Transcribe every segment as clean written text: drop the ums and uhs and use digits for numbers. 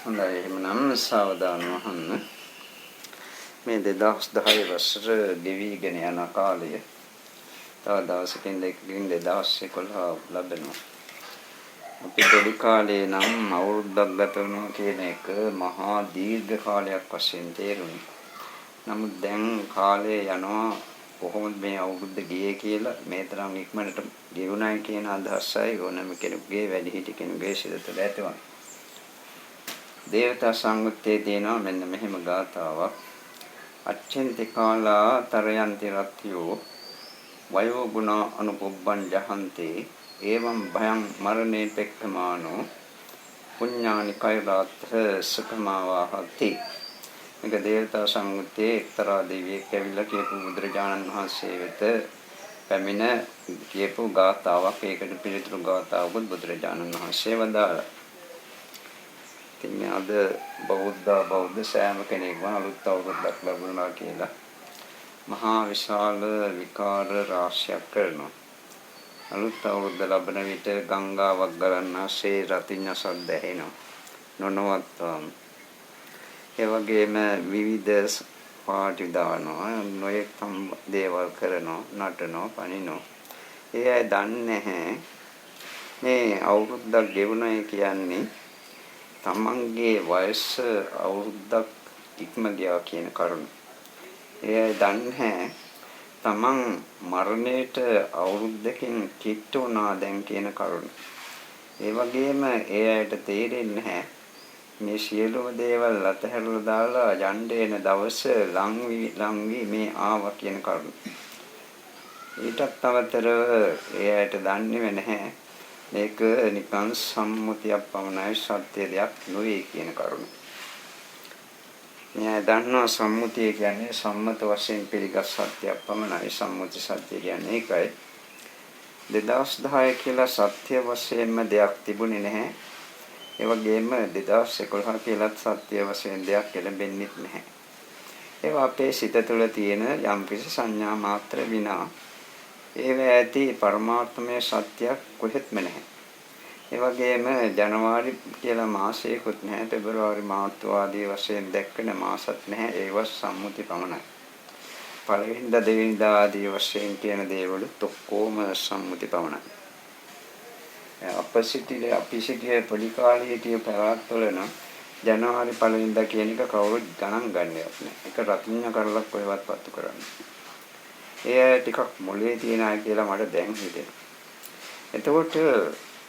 හොඳයි එහෙනම් සාවධානව අහන්න. මේ 2010 වසර ගෙවිගෙන යන කාලය තව දවසකින් දෙකකින් 2011 ලැබෙනවා. අපි පොඩි කාලේ නම් අවුරුද්දක් ගත වෙනවා කියන එක මහා දීර්ඝ කාලයක් වශයෙන් තේරුණා. නමුත් දැන් කාලය යනවා කොහොමද මේ අවුරුද්ද ගියේ කියලා මේ තරම් ඉක්මනට ගෙවුණයි කියන අදහසයි ඕනෑම කෙනෙකුගේ වැඩිහිටි කෙනෙකුගේ සිත තුළ ඇතිවන්නේ. දේවතා සංගුත්තේ තියෙනවා මෙන්න මෙහෙම ගාථාවක්. අච්චන්ති කාලා තරයන්ති රත්යෝ වයෝ ගුණ අනුපොබ්බං ජහන්තේ එවං භයං මරණේ පෙක්ඛමානෝ පුඤ්ඤානි කෛරාත් සුඛමාවහති. මේක දේවතා සංගුත්තේ එක්තරා දෙවියෙක් ඇවිල්ලා කියපු බුදුරජාණන් වහන්සේ වෙත පැමිණ කියපු ගාථාවක්. ඒකට පිළිතුරු ගාථාවකුත් බුදුරජාණන් වහන්සේ වදාළා. අද බෞද්ධ සෑම කෙනෙක්ම අලුත් අවුරුද්දක් ලැබුණා කියලා මහා විශාල විකාර රාශියක් කරනවා. අලුත් අවුරුද්ද ලබන විට ගංගාවක් ගලන්නාසේ රතිඤ්ඤ සද්ද ඇහෙනවා නොනවත්වම. ඒ වගේම විවිධ පාටි දානවා, නොයෙක් දේවල් කරනවා, නටනවා, පනිනවා. ඒ අය දන්නේ නැහැ මේ අවුරුද්දක් ගෙවුණයි කියන්නේ තමන්ගේ වයස අවුරුද්දක් ඉක්ම ගියා කියන කරුණ. ඒ දන්නේ තමන් මරණයට අවුරුද්දකින් කිට්ටු වුණා දැන් කියන කරුණ. ඒ වගේම ඒ අයට තේරෙන්නේ නැහැ මේ සියලුම දේවල් අතහැරලා දාලා යන්නේ යන දවස ලං වී මේ ආවා කියන කරුණ. ඊටත් අමතරව ඒ අයට දන්නේ නැහැ මේක නිකන් සම්මුතියක් පමණයි, සත්‍ය දෙයක් නෙවෙයි කියන කරුණ. මෙයා දන්නවා සම්මුතිය කියන්නේ සම්මත වශයෙන් පිළිගත් සත්‍යයක් පමණයි. සම්මුති සත්‍ය කියන්නේ ඒකයි. 2010 කියලා සත්‍ය වශයෙන්ම දෙයක් තිබුණේ නැහැ. ඒ වගේම 2011 කියලාත් සත්‍ය වශයෙන් දෙයක් ලැබෙන්නේ නැහැ. ඒවා අපේ සිත තුළ තියෙන යම්කිසි සංඥා මාත්‍ර විනා ඒව ඇති පරමාර්ථමය සත්‍යයක් කොහෙත්ම නැහැ. ඒ වගේම ජනවාරි කියලා මාසයකුත් නැහැ, පෙබරවාරි මාර්තු ආදී වශයෙන් දැක්කන මාසත් නැහැ. ඒව සම්මුති පමණයි. පළවෙනිදා දෙවෙනිදා ආදී වශයෙන් කියන දේවල් ඔක්කොම සම්මුති පමණයි. අපි සිටියේ පොඩි කාලේ හිටිය පැවැත්වල නම් ජනවාරි පළවෙනිදා කියන එක කවුරුත් ගණන් ගන්නවත් නැහැ. ඒක රතිඤ්ඤ කරලක් කොහෙවත් පත්තු කරන්නේ. ඒ ටිකක් මොලේ තියන අය කියලා මට දැන් හිතෙනවා. එතකොට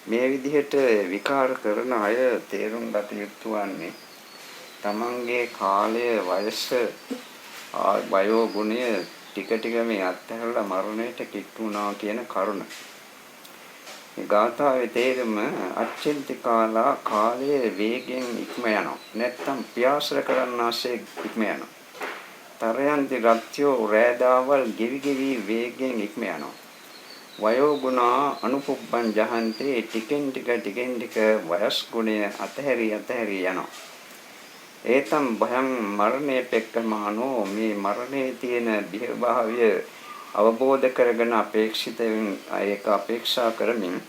මේ විදිහට විකාර කරන අය තේරුම් ගත යුතු වන්නේ තමන්ගේ කාලය, වයස, වයෝ ගුණය ටික ටික මේ අත්හැරලා මරණයට කිට්ටු වුණා කියන කරුණ. මේ ගාථාවේ තේරුම අච්චන්ති කාලා කාලයේ වේගෙන් ඉක්ම යනවා. නැත්තම් ප්‍රයාසර කරන්නාසේ ඉක්ම යනවා. තරයන්ති රත්යෝ රෑදාවල් ගෙවි වේගෙන් ඉක්ම යනවා. වයෝ ගුණ අනුපුබ්බං ජහන්තේ ටිකෙන් ටික වයස් ගුණය අතහැරි යනවා. ඒතම් භයං මරණේ පෙක්කමානෝ මේ මරණයේ තියෙන බිහිභාවය අවබෝධ කරගෙන ඒක අපේක්ෂා කරමින්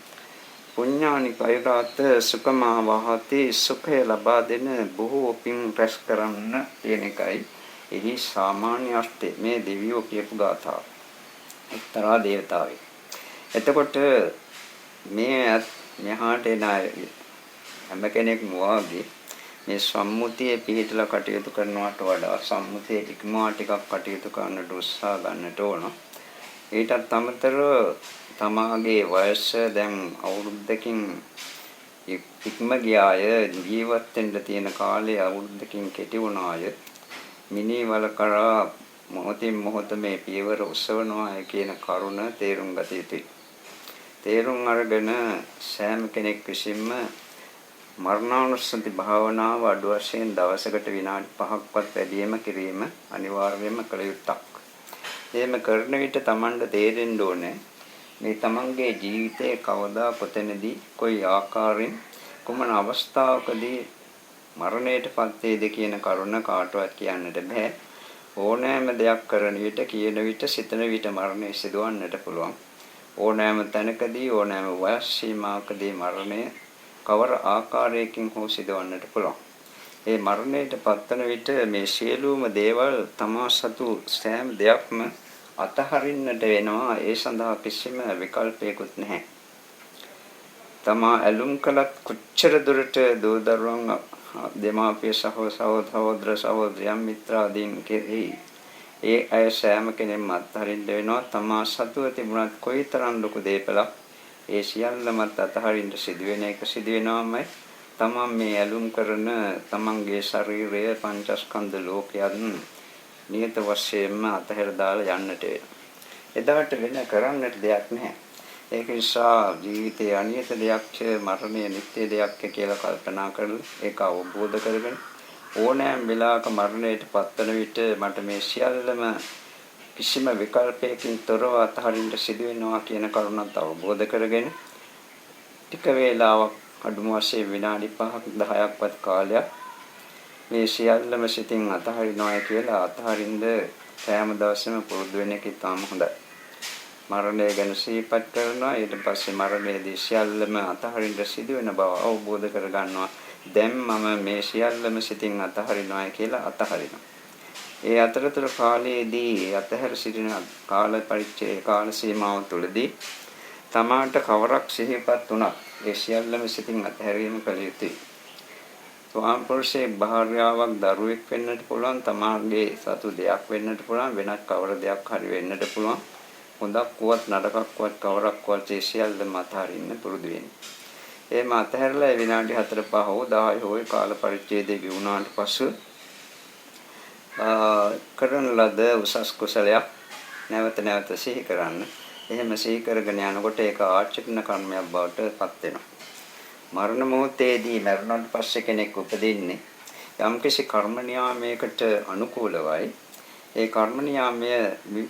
පුඤ්ඤානි කෛරාත් සුඛමාවහති සුඛය ලබා දෙන බොහෝ පින් රැස් කරන්න කියන එකයි එහි සාමාන්‍ය අර්ථය. මේ දෙවියෝ කියපු ගාථාව. එක්තරා දේවතාවෙක්. එතකොට මේ මෙහාට එන හැම කෙනෙක්ම වාගේ මේ සම්මුතියේ පිළිතලා කටයුතු කරනවට වඩා සම්මුතියේ ඉක්මවා ටිකක් කටයුතු කරන්නට උත්සාහ ගන්නට ඕන. ඊටත් අමතරව තමාගේ වයස දැන් අවුරුද්දකින් ඉක්ම ගියාය, ජීවත් වෙන්න තියෙන කාලය අවුරුද්දකින් කෙටි වුණාය. මිනිවල කරා මොහොතින් මොහොත මේ පියවර උස්සවනවා කියන කරුණ තේරුම් ගත යුතුයි. තේරුම් අරගෙන සෑම කෙනෙක් විසින්ම මරණානුස්සති භාවනාව අඩු වශයෙන් දවසකට විනාඩි 5ක්වත් වැඩිම කිරීම අනිවාර්යයෙන්ම කළ යුත්තක්. එහෙම කරන විට Tamanට තේරෙන්න ඕනේ මේ Tamanගේ ජීවිතයේ කවදා කොතැනදී කොයි ආකාරයෙන් කුමන අවස්ථාවකදී මරණයටපත් වේද කියන කරුණ කාටවත් කියන්නට බෑ. ඕනෑම දෙයක් කරන විට, කියන විට, සිතන විට මරණය සිදුවන්නට පුළුවන්. ඕනෑම තැනකදී, ඕනෑම වයස් සීමාවකදී මරණය කවර ආකාරයකින් හෝ සිදුවන්නට පුළුවන්. ඒ මරණයට පත්වන විට මේ සියලුම දේවල් තමා සතු සෑම දෙයක්ම අතහරින්නට වෙනවා. ඒ සඳහා කිසිම විකල්පයකුත් නැහැ. තමා ඇලුම් කළත් කොච්චර දුරට දූ දරුවන් දෙමාපිය සහෝදර සහෝදරියන් මිත්‍රාදීන් කෙරෙහි ඒ අය සෑම කෙනෙක්ම අත්හරින්න වෙනවා. තමා සතුව තිබුණත් කොයිතරම් ලොකු දේපලක් ඒ සියල්ලමත් අතහරින්න සිදුවෙන එක සිදු වෙනවාමයි. තමන් මේ ඇලුම් කරන තමන්ගේ ශරීරය පංචස්කන්ධ ලෝකයන් නියත වශයෙන්ම අතහැර දාලා යන්නට වෙනවා. එදාට වෙන කරන්නට දෙයක් නැහැ. ඒක නිසා ජීවිතයේ අනියත දෙයක් මරණය නිත්‍ය දෙයක් කියලා කල්පනා කරලා ඒක අවබෝධ කරගෙන ඕනෑම වෙලාවක මරණයට පත්වන විට මට මේ සියල්ලම කිසිම විකල්පයකින් තොරව අතහරින්න සිදු වෙනවා කියන කරුණත් අවබෝධ කරගෙන ටික වේලාවක් අඩුම වශයෙන් විනාඩි 5ක් 10ක්වත් කාලයක් මේ සියල්ලම සිතින් අතහරිනවා කියලා අතහරින්න සෑම දවසෙම පුරුදු වෙන එක ඉතාම හොඳයි. මරණය ගැන සිහිපත් කරනවා. ඊට පස්සේ මරණයේදී සියල්ලම අතහරින්න සිදු වෙන බව අවබෝධ කරගන්නවා. දැන් මම මේ සියල්ලම සිතින් අතහරිනවා කියලා අතහරිනවා. ඒ අතරතුර කාලයේදී අතහැර සිටින කාල පරිච්ඡේද කාල සීමාව තුළදී තමාට කවරක් සිහිපත් වුණත් ඒ සියල්ලම සිතින් අතහැරීම කළ යුතුයි. ස්වාම පුරුෂයෙක් භාර්යාවක් දරුවෙක් වෙන්නට පුළුවන්, තමාගේ සතු දෙයක් වෙන්නට පුළුවන්, වෙනත් කවර දෙයක් හරි වෙන්නට පුළුවන්. හොඳක් වුවත් නරකක් වුවත් කවරක් වුවත් ඒ සියල්ලම අතහරින්න පුරුදු වෙන්න. එහෙම අතහැරලා විනාඩි 4 5 හෝ 10 හෝ කාල පරිච්ඡේදය ගෙවුනාට පසු කරන ලද උසස් කුසලයක් නැවත නැවත සිහි කරන්න. එහෙම සිහි කරගෙන යනකොට ඒක ආචරණ කර්මයක් බවට පත් වෙනවා. මරණ මොහොතේදී මරණයට පස්සේ කෙනෙක් උපදින්නේ යම්කිසි කර්ම නියාමයකට අනුකූලවයි. ඒ කර්ම නියාමය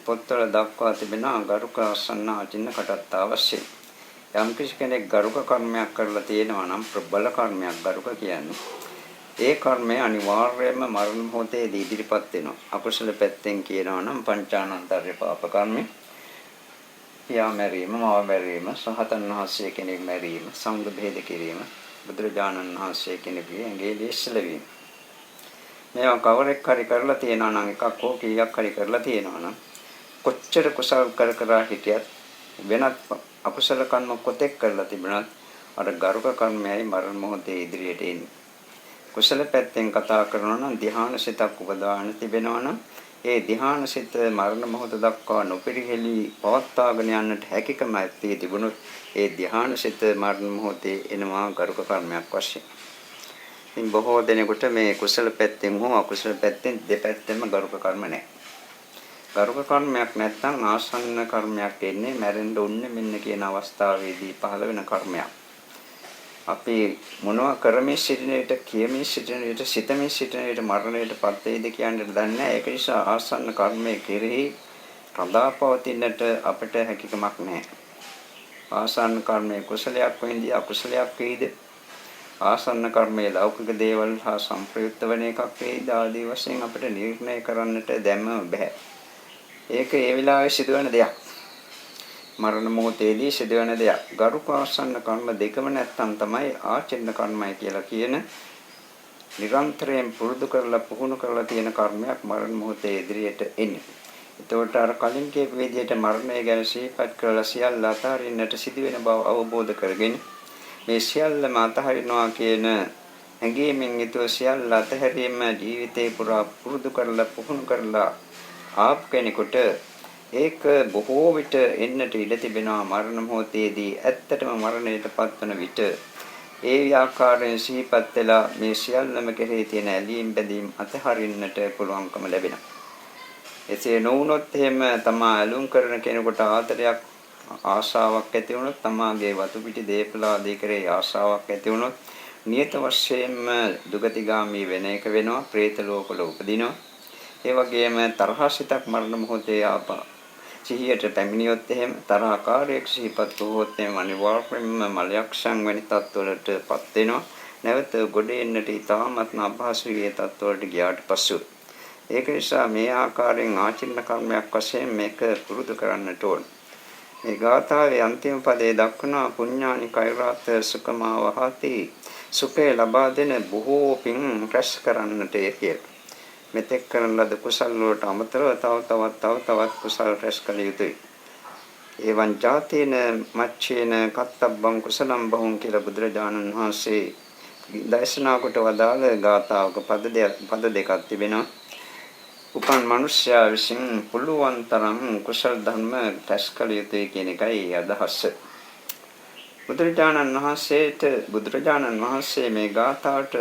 පොත්වල දක්වා තිබෙනවා ගරුක අසන්න ආචින්න කටත් අවශ්‍යයි. යම්කිසි කෙනෙක් ගරුක කර්මයක් කරලා තියෙනවා නම් ප්‍රබල කර්මයක් ගරුක කියන්නේ. ඒ කර්මය අනිවාර්යයෙන්ම මරණ මොහොතේදී ඉදිරිපත් වෙනවා. අකුසල පැත්තෙන් කියනවා නම් පංචානන්තරේ පාප කර්මය. පියා මැරීම, මාව මැරීම, සහතන් වහන්සේ කෙනෙක් මැරීම, සංඝ භේද කිරීම, බුදුරජාණන් වහන්සේ කෙනෙකුගේ ඇඟේ ලේස්සල වීම. මේවා කවරෙක් හරි කරලා තියෙනවා නම් එකක් හෝ කීයක් හරි කරලා තියෙනවා නම් කොච්චර කුසල් කර හිටියත් වෙනත් අකුසල කර්ම කොතෙක් කරලා තිබුණත් අර ගරුක කර්මයයි මරණ මොහොතේ ඉදිරියට එන්නේ. කුසල පැත්තෙන් කතා කරනවා නම් ධ්‍යාන සිතක් උපදවාගෙන තිබෙනවා නම් ඒ ධ්‍යාන සිත මරණ මොහොත දක්වා නොපිරිහෙලි පවත්වාගෙන යන්නට හැකියකම ඇත්තේ තිබුණොත් ඒ ධ්‍යාන සිත මරණ මොහොතේ එනවා ගරුක කර්මයක් වශයෙන්. ඉතින් බොහෝ දෙනෙකුට මේ කුසල පැත්තෙන් හෝ අකුසල පැත්තෙන් දෙපැත්තෙම ගරුක කර්ම නැහැ. ගරුක කර්මයක් නැත්නම් ආසන්න කර්මයක් එන්නේ මැරෙන්න ඕනේ මෙන්න කියන අවස්ථාවේදී පහළ වෙන කර්මයක්. අපි මොනවා කරමින් සිටින විට කියමින් සිටින විට සිතමින් සිටින විට මරණයට පත් වේද කියන්නේ දන්නේ නැහැ. ඒක නිසා ආසන්න කර්මයේ කෙරෙහි රඳා පවතින්නට අපට හැකියාවක් නැහැ. ආසන්න කර්මයේ කුසලයක් වෙන්නේ අකුසලයක් වේද? ආසන්න කර්මයේ ලෞකික දේවල් හා සංප්‍රයුක්ත වන එකක් වේද ආදී වශයෙන් අපිට නිර්ණය කරන්නට දැම්ම බෑ. ඒක ඒ වෙලාවේ සිදුවන දෙයක්. මරණ මොහොතේදී සිදුවන දෙයක්. ගරුක ආසන්න කර්ම දෙකම නැත්තම් තමයි ආචරණ කර්මය කියලා කියන නිරන්තරයෙන් පුරුදු කරලා පුහුණු කරලා තියෙන කර්මයක් මරණ මොහොතේ ඉදිරියට එන්නේ. ඒතකොට අර කලින් කියපු විදිහට මරණය ගැන සිහිපත් කරලා සියල්ල අතහරින්නට සිදුවෙන බව අවබෝධ කරගෙන මේ සියල්ලම අතහරිනවා කියන හැඟීමෙන් යුතුව සියල්ල අතහැරීම ජීවිතේ පුරා පුරුදු කරලා පුහුණු කරලා ආප් කෙනෙකුට ඒක බොහෝ විට එන්නට ඉඩ තිබෙනවා මරණ මොහොතේදී. ඇත්තටම මරණයට පත්වන විට ඒ ආකාරයෙන් සිහිපත් වෙලා මේ සියල්ලම කෙරෙහි තියෙන ඇලීම් බැඳීම් අතහරින්නට පුළුවන්කම ලැබෙනවා. එසේ නොවුනොත් එහෙම තමා ඇලුම් කරන කෙනෙකුට ආදරයක් ආශාවක් ඇති වුණොත් තමාගේ වතු පිටි දේපල ආදී කෙරෙහි ආශාවක් ඇති වුණොත් නියත වශයෙන්ම දුගතිගාමී වෙන එක වෙනවා. പ്രേත ලෝකවල උපදිනවා. ඒ වගේම තරහසිතක් මරණ මොහොතේ ආපා සිහියට පැමිණියොත් එහෙම තරහකාරයක් සිහිපත් වුවොත් එහෙම අනිවාර්යයෙන්ම මලයක්ෂන් වැනි තත්ත්වවලටපත් වෙනවා. නැවත ගොඩ එන්නට ඉතාමත්ම අපහසුයි තත්ත්වවලට ගියාට පස්සෙ. ඒක නිසා මේ ආකාරයෙන් ආචරණ කර්මයක් වශයෙන් මේක පුරුදු කරන්නට ඕන. මේ ගාථාවේ අන්තිම පදයේ දක්වනවා පුඤ්ඤානි කෛරාත සුඛමා වහති සුඛය ලබා දෙන බොහෝ පින් රැස් කරන්නට කියලා. මෙතෙක් කරන ලද කුසල් වලට අමතරව තව තවත් කුසල් රැස් කළ යුතුයි. එවං ජාතේන මච්ඡේන කත්තබ්බං කුසලම් බහුං කියලා බුදුරජාණන් වහන්සේ දේශනා කොට වදාළ ගාථාවක පද දෙකක් තිබෙනවා. උපන් මිනිසයා විසින් පුළුවන් තරම් කුසල ධර්ම රැස් කළ යුතුයි කියන එකයි අදහස. බුදුරජාණන් වහන්සේ මේ ගාථාවට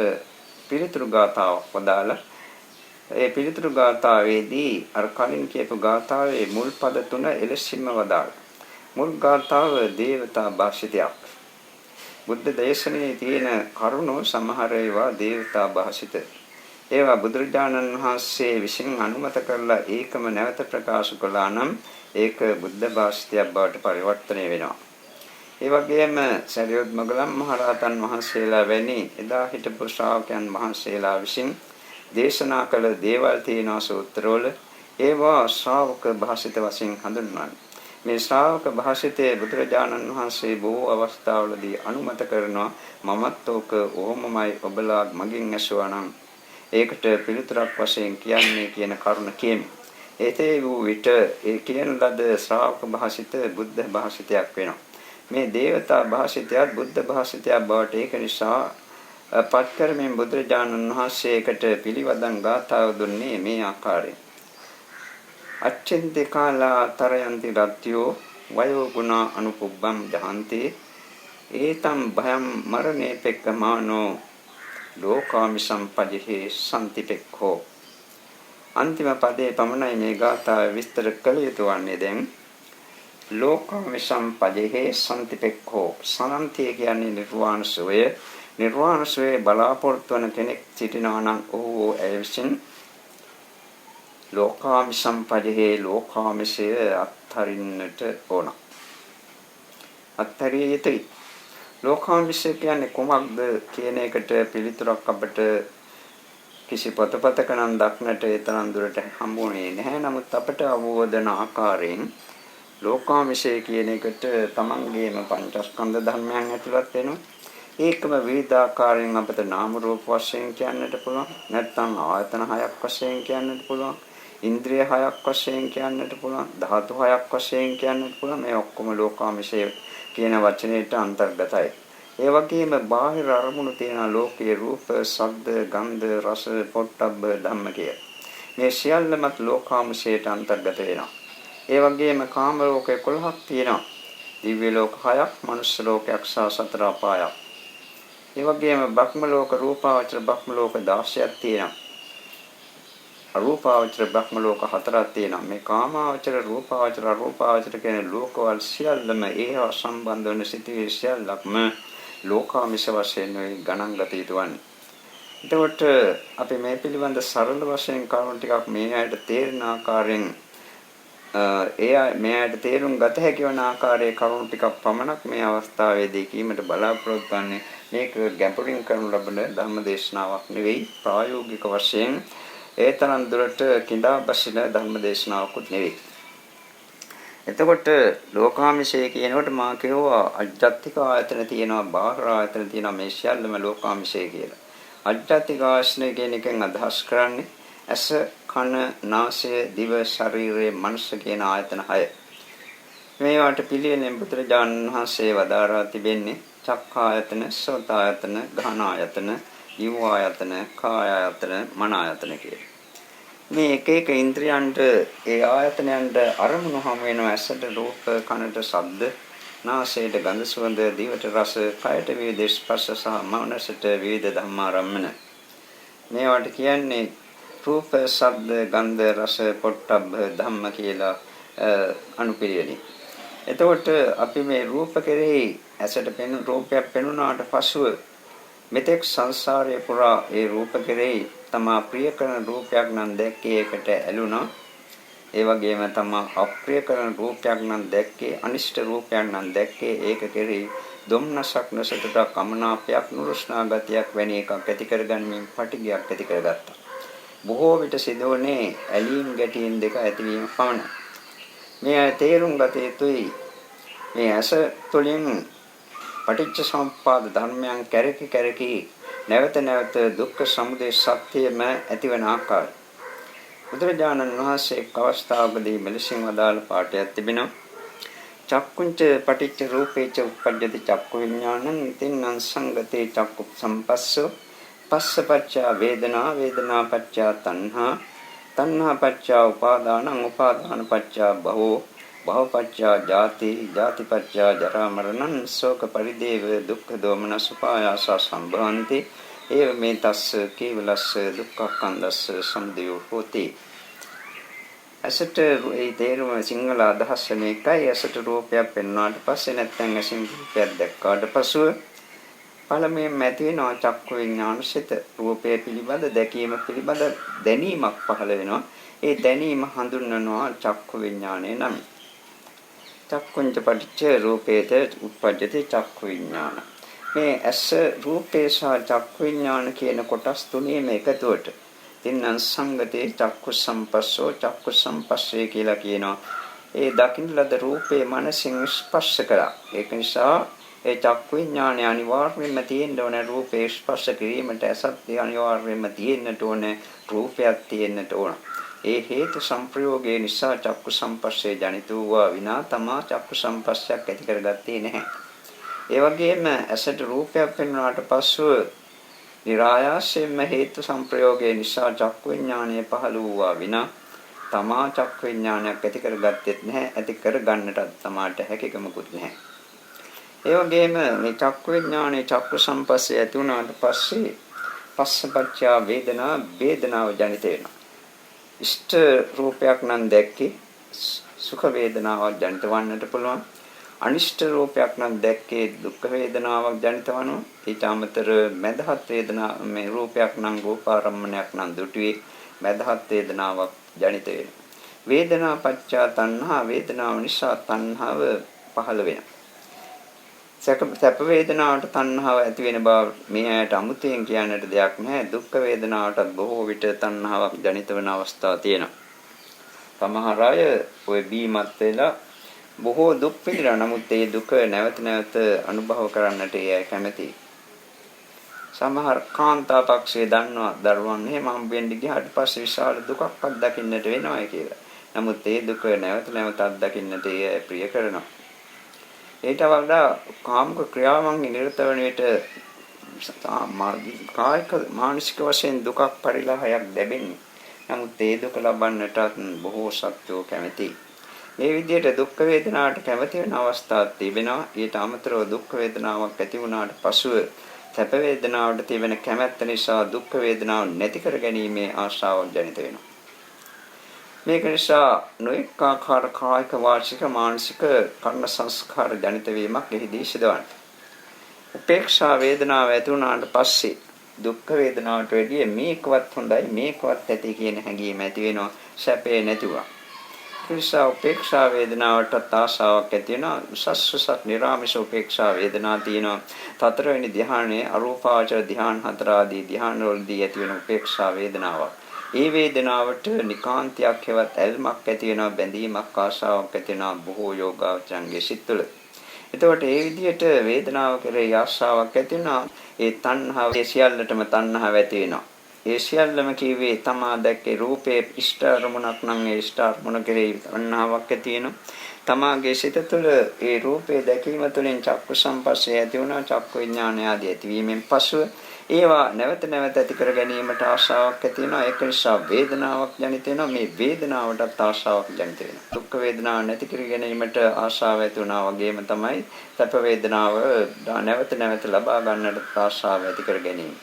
පිළිතුරු ගාථාවක් වදාලා ඒ පිළිතුරු ගාථාවේදී අර කලින් කියපු ගාථාවේ මුල් පද තුන එලෙසින්ම වදාළා. මුල් ගාථාව දේවතා භාෂිතයක්. බුද්ධ දේශනාවේ තියෙන කරුණු සමහර ඒවා දේවතා භාෂිත. ඒවා බුදුරජාණන් වහන්සේ විසින් අනුමත කරලා ඒකම නැවත ප්‍රකාශ කළා නම් ඒක බුද්ධ භාෂිතයක් බවට පරිවර්තනය වෙනවා. ඒ වගේම සරියුත් මගලම් මහරහතන් වහන්සේලා වැනි එදා හිටපු ශ්‍රාවකයන් වහන්සේලා විසින් දේශනා කළ දේවල් තියෙනවා සූත්‍රවල. ඒවා ශ්‍රාවක භාෂිත වශයෙන් හඳුන්වන්නේ. මේ ශ්‍රාවක භාෂිතයේ බුදුරජාණන් වහන්සේ බොහෝ අවස්ථාවලදී අනුමත කරනවා මමත් ඕක ඕමමයි ඔබලා මගින් ඇසුවා නම් ඒකට පිළිතුරක් වශයෙන් කියන්නේ කියන කරුණ කියමි. ඒතේ වූ විට ඒ කියන ලද ශ්‍රාවක භාෂිත බුද්ධ භාෂිතයක් වෙනවා. මේ දේවතා භාෂිතයත් බුද්ධ භාෂිතයක් බවට ඒක නිසා පත්කරමින් බුදුරජාණන් වහන්සේකට පිළිවදන් ගාථාව දුන්නේ මේ ආකාරයෙන්. අච්චෙන්ති කාලා තරයන්ති රත්යෝ වයෝ ගුණ අනුපුබ්බම් දහන්ති ඒතම් භයම් මරණේ පෙක්කමානෝ ලෝකාමි සම්පජිහි සම්තිපෙක්ඛෝ. අන්තිම පදයේ පමණයි මේ ගාථාව විස්තර කළ යුතු වන්නේ. දැන් ලෝකාමි සම්පජිහි සම්තිපෙක්ඛෝ. සනන්තිය කියන්නේ නිර්වාණ සෝය බලාපොරොත්තු වන කෙනෙක් සිටිනවා නම් ඔහු ඇවිසින් ලෝකාමි සම්පජිහි ලෝකාමිසය අත්හරින්නට ඕන. අත්හරිය යුතුයි. ලෝකාමිසය කියන්නේ කුමක්ද කියන එකට පිළිතුරක් අපට කිසි පොතපතක නම් දක්නට ඒ තරම් දුරට හම්බුනේ නැහැ. නමුත් අපට අවබෝධන ආකාරයෙන් ලෝකාමිසය කියන එකට තමන්ගේම පංචස්කන්ධ ධර්මයන් ඇතුළත් වෙනවා. ඒකම විවිධාකාරයෙන් අපිට නාම රූප වශයෙන් කියන්නට පුළුවන්. නැත්නම් ආයතන හයක් වශයෙන් කියන්නට පුළුවන්. ඉන්ද්‍රිය හයක් වශයෙන් කියන්නට පුළුවන්. ධාතු හයක් වශයෙන් කියන්නට පුළුවන්. මේ ඔක්කොම ලෝකාමිසය කියන වචනයට අන්තර්ගතයි. ඒ වගේම බාහිර අරමුණු තියෙන ලෝකයේ රූප, ශබ්ද, ගන්ධ, රස, පොට්ටබ්බ ධම්ම කිය. මේ සියල්ලමත් ලෝකාමිසයට අන්තර්ගත වෙනවා. ඒ වගේම කාම ලෝක 11ක් තියෙනවා. දිව්‍ය ලෝක 6ක්, මනුෂ්‍ය ලෝකයක් සහ සතර අපායක්. ඒ වගේම බ්‍රහ්ම ලෝක, රූපාවචර බ්‍රහ්ම ලෝක 16ක් තියෙනවා. අරූපාවචර බ්‍රහ්ම ලෝක 4ක් තියෙනවා. මේ කාමාවචර, රූපාවචර, අරූපාවචර කියන ලෝකවල සියල්ලම ඒවා සම්බන්ධ වන සිටිවිලි සියල්ලක්ම ලෝකාමිෂ වශයෙන් ගණන් ගත යුතු වන්නේ. එතකොට අපි මේ පිළිබඳ සරල වශයෙන් කරුණු ටිකක් මේ ඇයිට තේරෙන ආකාරයෙන් මේ ඇයිට තේරුම් ගත හැකි වන ආකාරයේ කරුණු ටිකක් පමණක් මේ අවස්ථාවේදී කීමට බලාපොරොත්තු වෙන්නේ. මේක ගැඹුරින් කරනු ලබන ධර්ම දේශනාවක් නෙවෙයි, ප්‍රායෝගික වශයෙන් ඒ තරම් දුරට කිඳා බසින ධර්ම දේශනාවකුත් නෙවෙයි. එතකොට ලෝකාමිෂය කියනකොට මා කියුවා අජ්ජත්තික ආයතන තියෙනවා, බාහිර ආයතන තියෙනවා, මේ සියල්ලම ලෝකාමිෂය කියලා. අජ්ජත්තික ආශ්‍රය කියන එකෙන් අදහස් කරන්නේ ඇස, කන, නාසය, දිව, ශරීරය, මනස කියන ආයතන 6. මේවට පිළිවෙලින් බුදුරජාණන් වහන්සේ වදාරා තිබෙන්නේ චක්ඛායතන, සෝතායතන, ගාහනායතන, ජීවායතන, කායායතන, මනායතන කියලා. මේ එක එක ඉන්ද්‍රියන්ට ඒ ආයතනයන්ට අරමුණු හැම වෙනවා. ඇසට රූප, කනට ශබ්ද, නාසයට ගඳ සුවඳ, දිවට රස, කයට විවිධ ස්පර්ශ සහ මනසට විවිධ ධම්මාරම්මන. මේවට කියන්නේ රූප, ශබ්ද, ගන්ධ, රස, පොට්ටබ්බ ධම්ම කියලා අනුපිළිවෙලින්. එතකොට අපි මේ රූප කෙරෙහි ඇසට පෙනුන රූපයක් පෙනුනාට පසුව මෙතෙක් සංසාරයේ පුරා ඒ රූප කෙරෙහි තමා ප්‍රිය කරන රූපයක් නම් දැක්කේ ඒකට ඇලුනා. ඒ වගේම තමා අප්‍රිය කරන රූපයක් නම් දැක්කේ, අනිෂ්ට රූපයක් නම් දැක්කේ ඒක කෙරෙහි දුම්නසක්, නොසතුටක්, අමනාපයක්, නුරුස්නා ගතියක් වැනි එකක් ඇති කරගන්නමින් පටිගයක් ඇති කරගත්තා. බොහෝ විට සිදුවන්නේ ඇලීම් ගැටීම් දෙක ඇතිවීම පමණයි. මේ තේරුම් ගත යුතුයි මේ ඇස තුළින් පටිච්ච සමුප්පාද ධර්මයන් කැරකි නැවත නැවත දුක්ඛ සමුදය සත්‍යම ඇතිවන ආකාරය. බුදුරජාණන් වහන්සේ එක් අවස්ථාවකදී මෙලෙසින් වදාළ පාඩයක් තිබෙනවා. චක්කුංච පටිච්ච රූපේච උප්පජ්ජති චක්කු විඥානං තින්නම් සංගතේ චක්කු සම්පස්සෝ පස්සපච්චා වේදනා වේදනා පච්චා තණ්හා තණ්හා පච්චා උපාදානං උපාදාන පච්චා භවෝ භව පච්චා ජාති ජාති පච්චා ජරා මරණං ශෝක පරිදේව දුක්ඛ දෝමනස් උපායාස සම්භවಂತಿ ඒව මේ තස්ස කේවලස්ස දුක්ඛක්ඛන්දස්ස සමුදයෝ හෝති. ඇසට ඒ තේරුම සිංහල අදහස් වෙන එකයි. ඇසට රූපයක් පෙන්වනාට පස්සේ නැත්නම් ඇසින් රූපයක් දැක්කාට පසුව පළමුවෙන් ඇති වෙනවා චක්කු විඥානසිත. රූපය පිළිබඳ දැකීම පිළිබඳ දැනීමක් පහළ වෙනවා. ඒ දැනීම හඳුන්වනවා චක්කු විඥානය නම්. චක්කුංච පටිච්ච රූපේත උප්පජ්ජති චක්කු විඥාන. මේ ඇස රූපේ සහ චක්කු විඥාන කියන කොටස් තුනේම එකතුවට තින්නම් සංගතේ චක්කු සම්පස්සෝ චක්කු සම්පස්සේ කියලා කියනවා. ඒ දකින්න ලද රූපේ මනසින් ස්පර්ශ කරා. ඒක නිසා ඒ චක්කු විඥානය අනිවාර්යයෙන්ම තියෙන්න ඕනේ. රූපේ ස්පර්ශ කිරීමට ඇසත් අනිවාර්යයෙන්ම තියෙන්නට ඕනේ. රූපයක් තියෙන්නට ඕන. ඒ හේතු සංප්‍රයෝගයේ නිසා චක්කු සම්පස්සේ ජනිත වූවා විනා තමා චක්කු සම්පස්සයක් ඇති කරගත්තේ නැහැ. ඒ වගේම ඇසට රූපයක් පෙන්වනාට පස්සෙ නිරායාසයෙන්ම හේතු සංප්‍රයෝගයේ නිසා චක්කු විඥානය පහළ වූවා විනා තමා චක්කු විඥානයක් ඇති කරගත්තෙත් නැහැ. ඇති කරගන්නටත් තමාට හැකියකමකුත් නැහැ. ඒ වගේම මේ චක්කු විඥානයේ චක්කු සම්පස්සේ ඇති වුණාට පස්සේ පස්සපච්චා වේදනා වේදනාව ජනිත වෙනවා. ඉෂ්ට රූපයක් නම් දැක්කේ සුඛ වේදනාවක් ජනිත වන්නට පුළුවන්. අනිෂ්ට රූපයක් නම් දැක්කේ දුක් වේදනාවක් ජනිත වනවා. ඊට අමතර මදහත් වේදනා මේ රූපයක් නම් රූපාරම්මණයක් නම් දුටුවේ මදහත් වේදනාවක් ජනිත වෙනවා. වේදනා පච්චා තණ්හා වේදනාව නිසා තණ්හාව පහළ වෙනවා. සැප වේදනාවට තණ්හාව ඇති වෙන බව මේ ඇයට අමුතෙන් කියන්නට දෙයක් නැහැ. දුක් වේදනාවටත් බොහෝ විට තණ්හාවක් ජනිත වෙන අවස්ථා තියෙනවා. සමහර අය ඔය බීමත් වෙලා බොහෝ දුක් පිළිලා නමුත් ඒ දුක නැවත නැවත අනුභව කරන්නට ඒ කැමැති. සමහර කාන්තා පක්ෂයේ දන්නවා දරුවන් එහෙම හම්බෙන්න ගියාට පස්සේ විශාල දුකක් අත්දකින්නට වෙනවා කියලා. නමුත් ඒ දුක නැවත නැවත අත්දකින්නට ඒ ප්‍රිය කරනවා. ඊට වඩා කාමක ක්‍රියාවන් නිරත වන විට කායික මානසික වශයෙන් දුකක් පරිලාහයක් ලැබෙන්නේ. නමුත් ඒ දුක ලබන්නටත් බොහෝ සත්වෝ කැමැති. මේ විදිහට දුක් වේදනාවට කැමති වෙන අවස්ථාවක් තිබෙනවා. ඊට අමතරව දුක් වේදනාවක් ඇති වුණාට පසුව සැප වේදනාවට තිබෙන කැමැත්ත නිසා දුක් වේදනාව නැති කර ගැනීමේ ආශාවක් ජනිත වෙනවා. මේක නිසා නොඑක ආකාර කායික වාචික මානසික කර්ම සංස්කාර ජනිත වීමක් එහිදී සිදුවනවා. උපේක්ෂා වේදනාව ඇති වුණාට පස්සේ දුක් වේදනාවට වැඩිය මේකවත් හොඳයි මේකවත් ඇති කියන හැඟීම ඇති වෙනවා. සැපේ නැතිව නිසා උපේක්ෂා වේදනාවට ආශාවක් ඇති වෙනවා. උසස් නිරාමිෂ උපේක්ෂා වේදනා තියෙනවා. හතරවෙනි ධ්‍යානයේ අරූපාවචර ධ්‍යාන හතර ආදී ධ්‍යානවලදී ඇති වෙන උපේක්ෂා වේදනාවක්. ඒ වේදනාවට නිකාන්තයක් හෙවත් ඇල්මක් ඇති වෙනවා. බැඳීමක් ආශාවක් ඇති වෙනවා බොහෝ යෝගාවචරන්ගේ සිත් තුළ. එතකොට ඒ විදිහට වේදනාව කෙරෙහි ආශාවක් ඇති වෙනවා. ඒ තණ්හාව සියල්ලටම තණ්හාව ඇති වෙනවා. ඒ සියල්ලම කිව්වේ තමා දැක්කේ රූපේ ඉෂ්ට අරමුණක් නම් ඒ ඉෂ්ට අරමුණ කෙරෙහි තණ්හාවක් ඇති වෙනවා. තමාගේ සිත තුළ ඒ රූපේ දැකීම තුළින් චක්කු සම්පස්සේ ඇති වුණා. චක්කු විඥානය ආදී ඇතිවීමෙන් පසුව ඒවා නැවත නැවත ඇති කර ගැනීමට ආශාවක් ඇති වෙනවා. ඒක නිසා වේදනාවක් ජනිත වෙනවා. මේ වේදනාවටත් ආශාවක් ජනිත වෙනවා. දුක් වේදනාව නැති කර ගැනීමට ආශාව ඇති වුණා වගේම තමයි සැප වේදනාව නැවත නැවත ලබා ගන්නට ආශාව ඇති කර ගැනීම.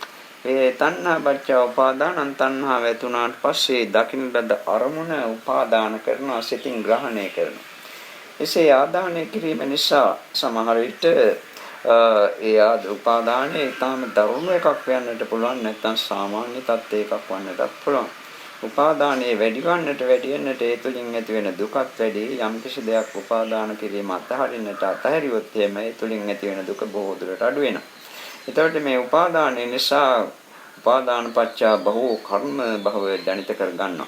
ඒ තණ්හා පච්ච උපාදානං තණ්හාව ඇති වුණාට පස්සේ දකින්න ලද අරමුණ උපාදාන කරනවා සිතින් ග්‍රහණය කරනවා. එසේ ආදානය කිරීම නිසා සමහර විට ඒ උපාදානයේ ඊටම දරුණු එකක් වෙන්නට පුළුවන් නැත්නම් සාමාන්‍ය තත්ත්වයක වන්නටත් පුළුවන්. උපාදානයේ වැඩි වෙන්නට ඒ තුලින් ඇති වෙන දුකත් වැඩි. යම් කිසි දෙයක් උපාදාන කිරීම අතහරින්නට අතහැරියොත් එහෙම ඒ තුලින් ඇති වෙන දුක බොහෝ දුරට අඩු වෙනවා. එතකොට මේ උපාදානයේ නිසා උපාදාන පච්චා බහූ කර්ම භව ජනිත කර ගන්නවා.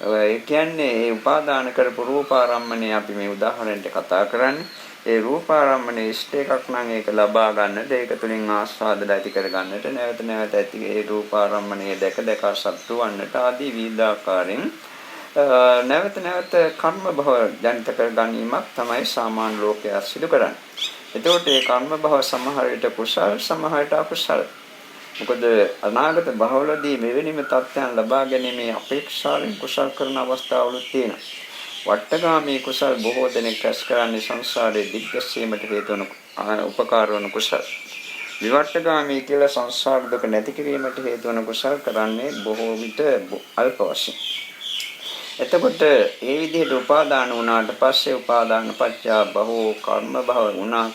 ඒ කියන්නේ මේ උපාදාන කරපු රූපාරම්මණය අපි මේ උදාහරණයට කතා කරන්නේ. ඒ රූපාරම්මණය ඉෂ්ට එකක් නම් ඒක ලබා ගන්නට ඒක තුලින් ආස්වාදල ඇති කර ගන්නට නැවත නැවත ඇති ඒ රූපාරම්මණය දැක දැක සතුටු වන්නට ආදී විවිධාකාරයෙන් නැවත නැවත කර්ම භව ජනිත කර ගැනීමක් තමයි සාමාන්‍ය ලෝකයේ සිදු කරන්නේ. එතකොට මේ කර්ම භව සමහර විට කුසල් සමහර විට අකුසල. මොකද අනාගත භවවලදී මෙවැනිම තත්ත්වයන් ලබා ගැනීමේ අපේක්ෂාවෙන් කුසල් කරන අවස්ථාවලුත් තියෙනවා. වට්ටගාමී කුසල් බොහෝ දෙනෙක් රැස් කරන්නේ සංසාරයේ දිග්ගැස්සීමට හේතු වන උපකාර වන කුසල්. විවට්ටගාමී කියලා සංසාර දුක නැති කිරීමට හේතු වන කුසල් කරන්නේ බොහෝ විට අල්ප වශයෙන්. එතකොට ඒ විදිහට උපාදාන වුණාට පස්සේ උපාදාන පත්‍ය බහෝ කර්ම භව වුණා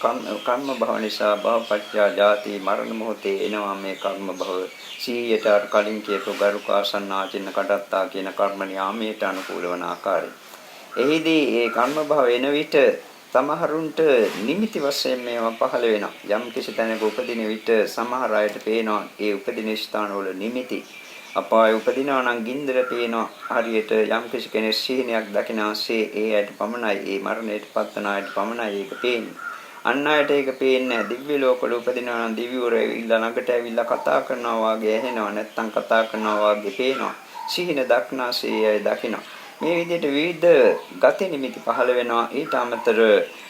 කර්ම භව නිසා භව පත්‍ය ජාති මරණ මොහොතේ එනවා මේ කර්ම භව 100ට කලින් කියපු ගරුකාසන්නාචින්න කටත්තා කියන කර්ම නියාමයට අනුකූල වන ආකාරය. එහිදී ඒ කර්ම භව එන විට සමහරුන්ට නිමිති වශයෙන් මේවා පහළ වෙනවා. යම් කිසි තැනක උපදින විට සමහර අයට පේනවා ඒ උපදින ස්ථානවල නිමිති. අපාය උපදිනවා නම් ගින්දර පේනවා. හරියට යම් කිසි කෙනෙක් සිහිනයක් දකිනාසේ ඒ අයට පමණයි ඒ මරණයට පත්වන අයට පමණයි ඒක පේන්නේ. අන් අයට ඒක පේන්නේ නැහැ. දිව්‍ය ලෝකවල උපදිනවා නම් දිව්‍යවරු ළඟට ඇවිල්ලා කතා කරනවා වගේ ඇහෙනවා. නැත්නම් කතා කරනවා වගේ පේනවා. සිහින දක්නාසේ අය දකිනවා. මේ විදිහට විවිධ ගති නිමිති පහළ වෙනවා. ඊට අමතර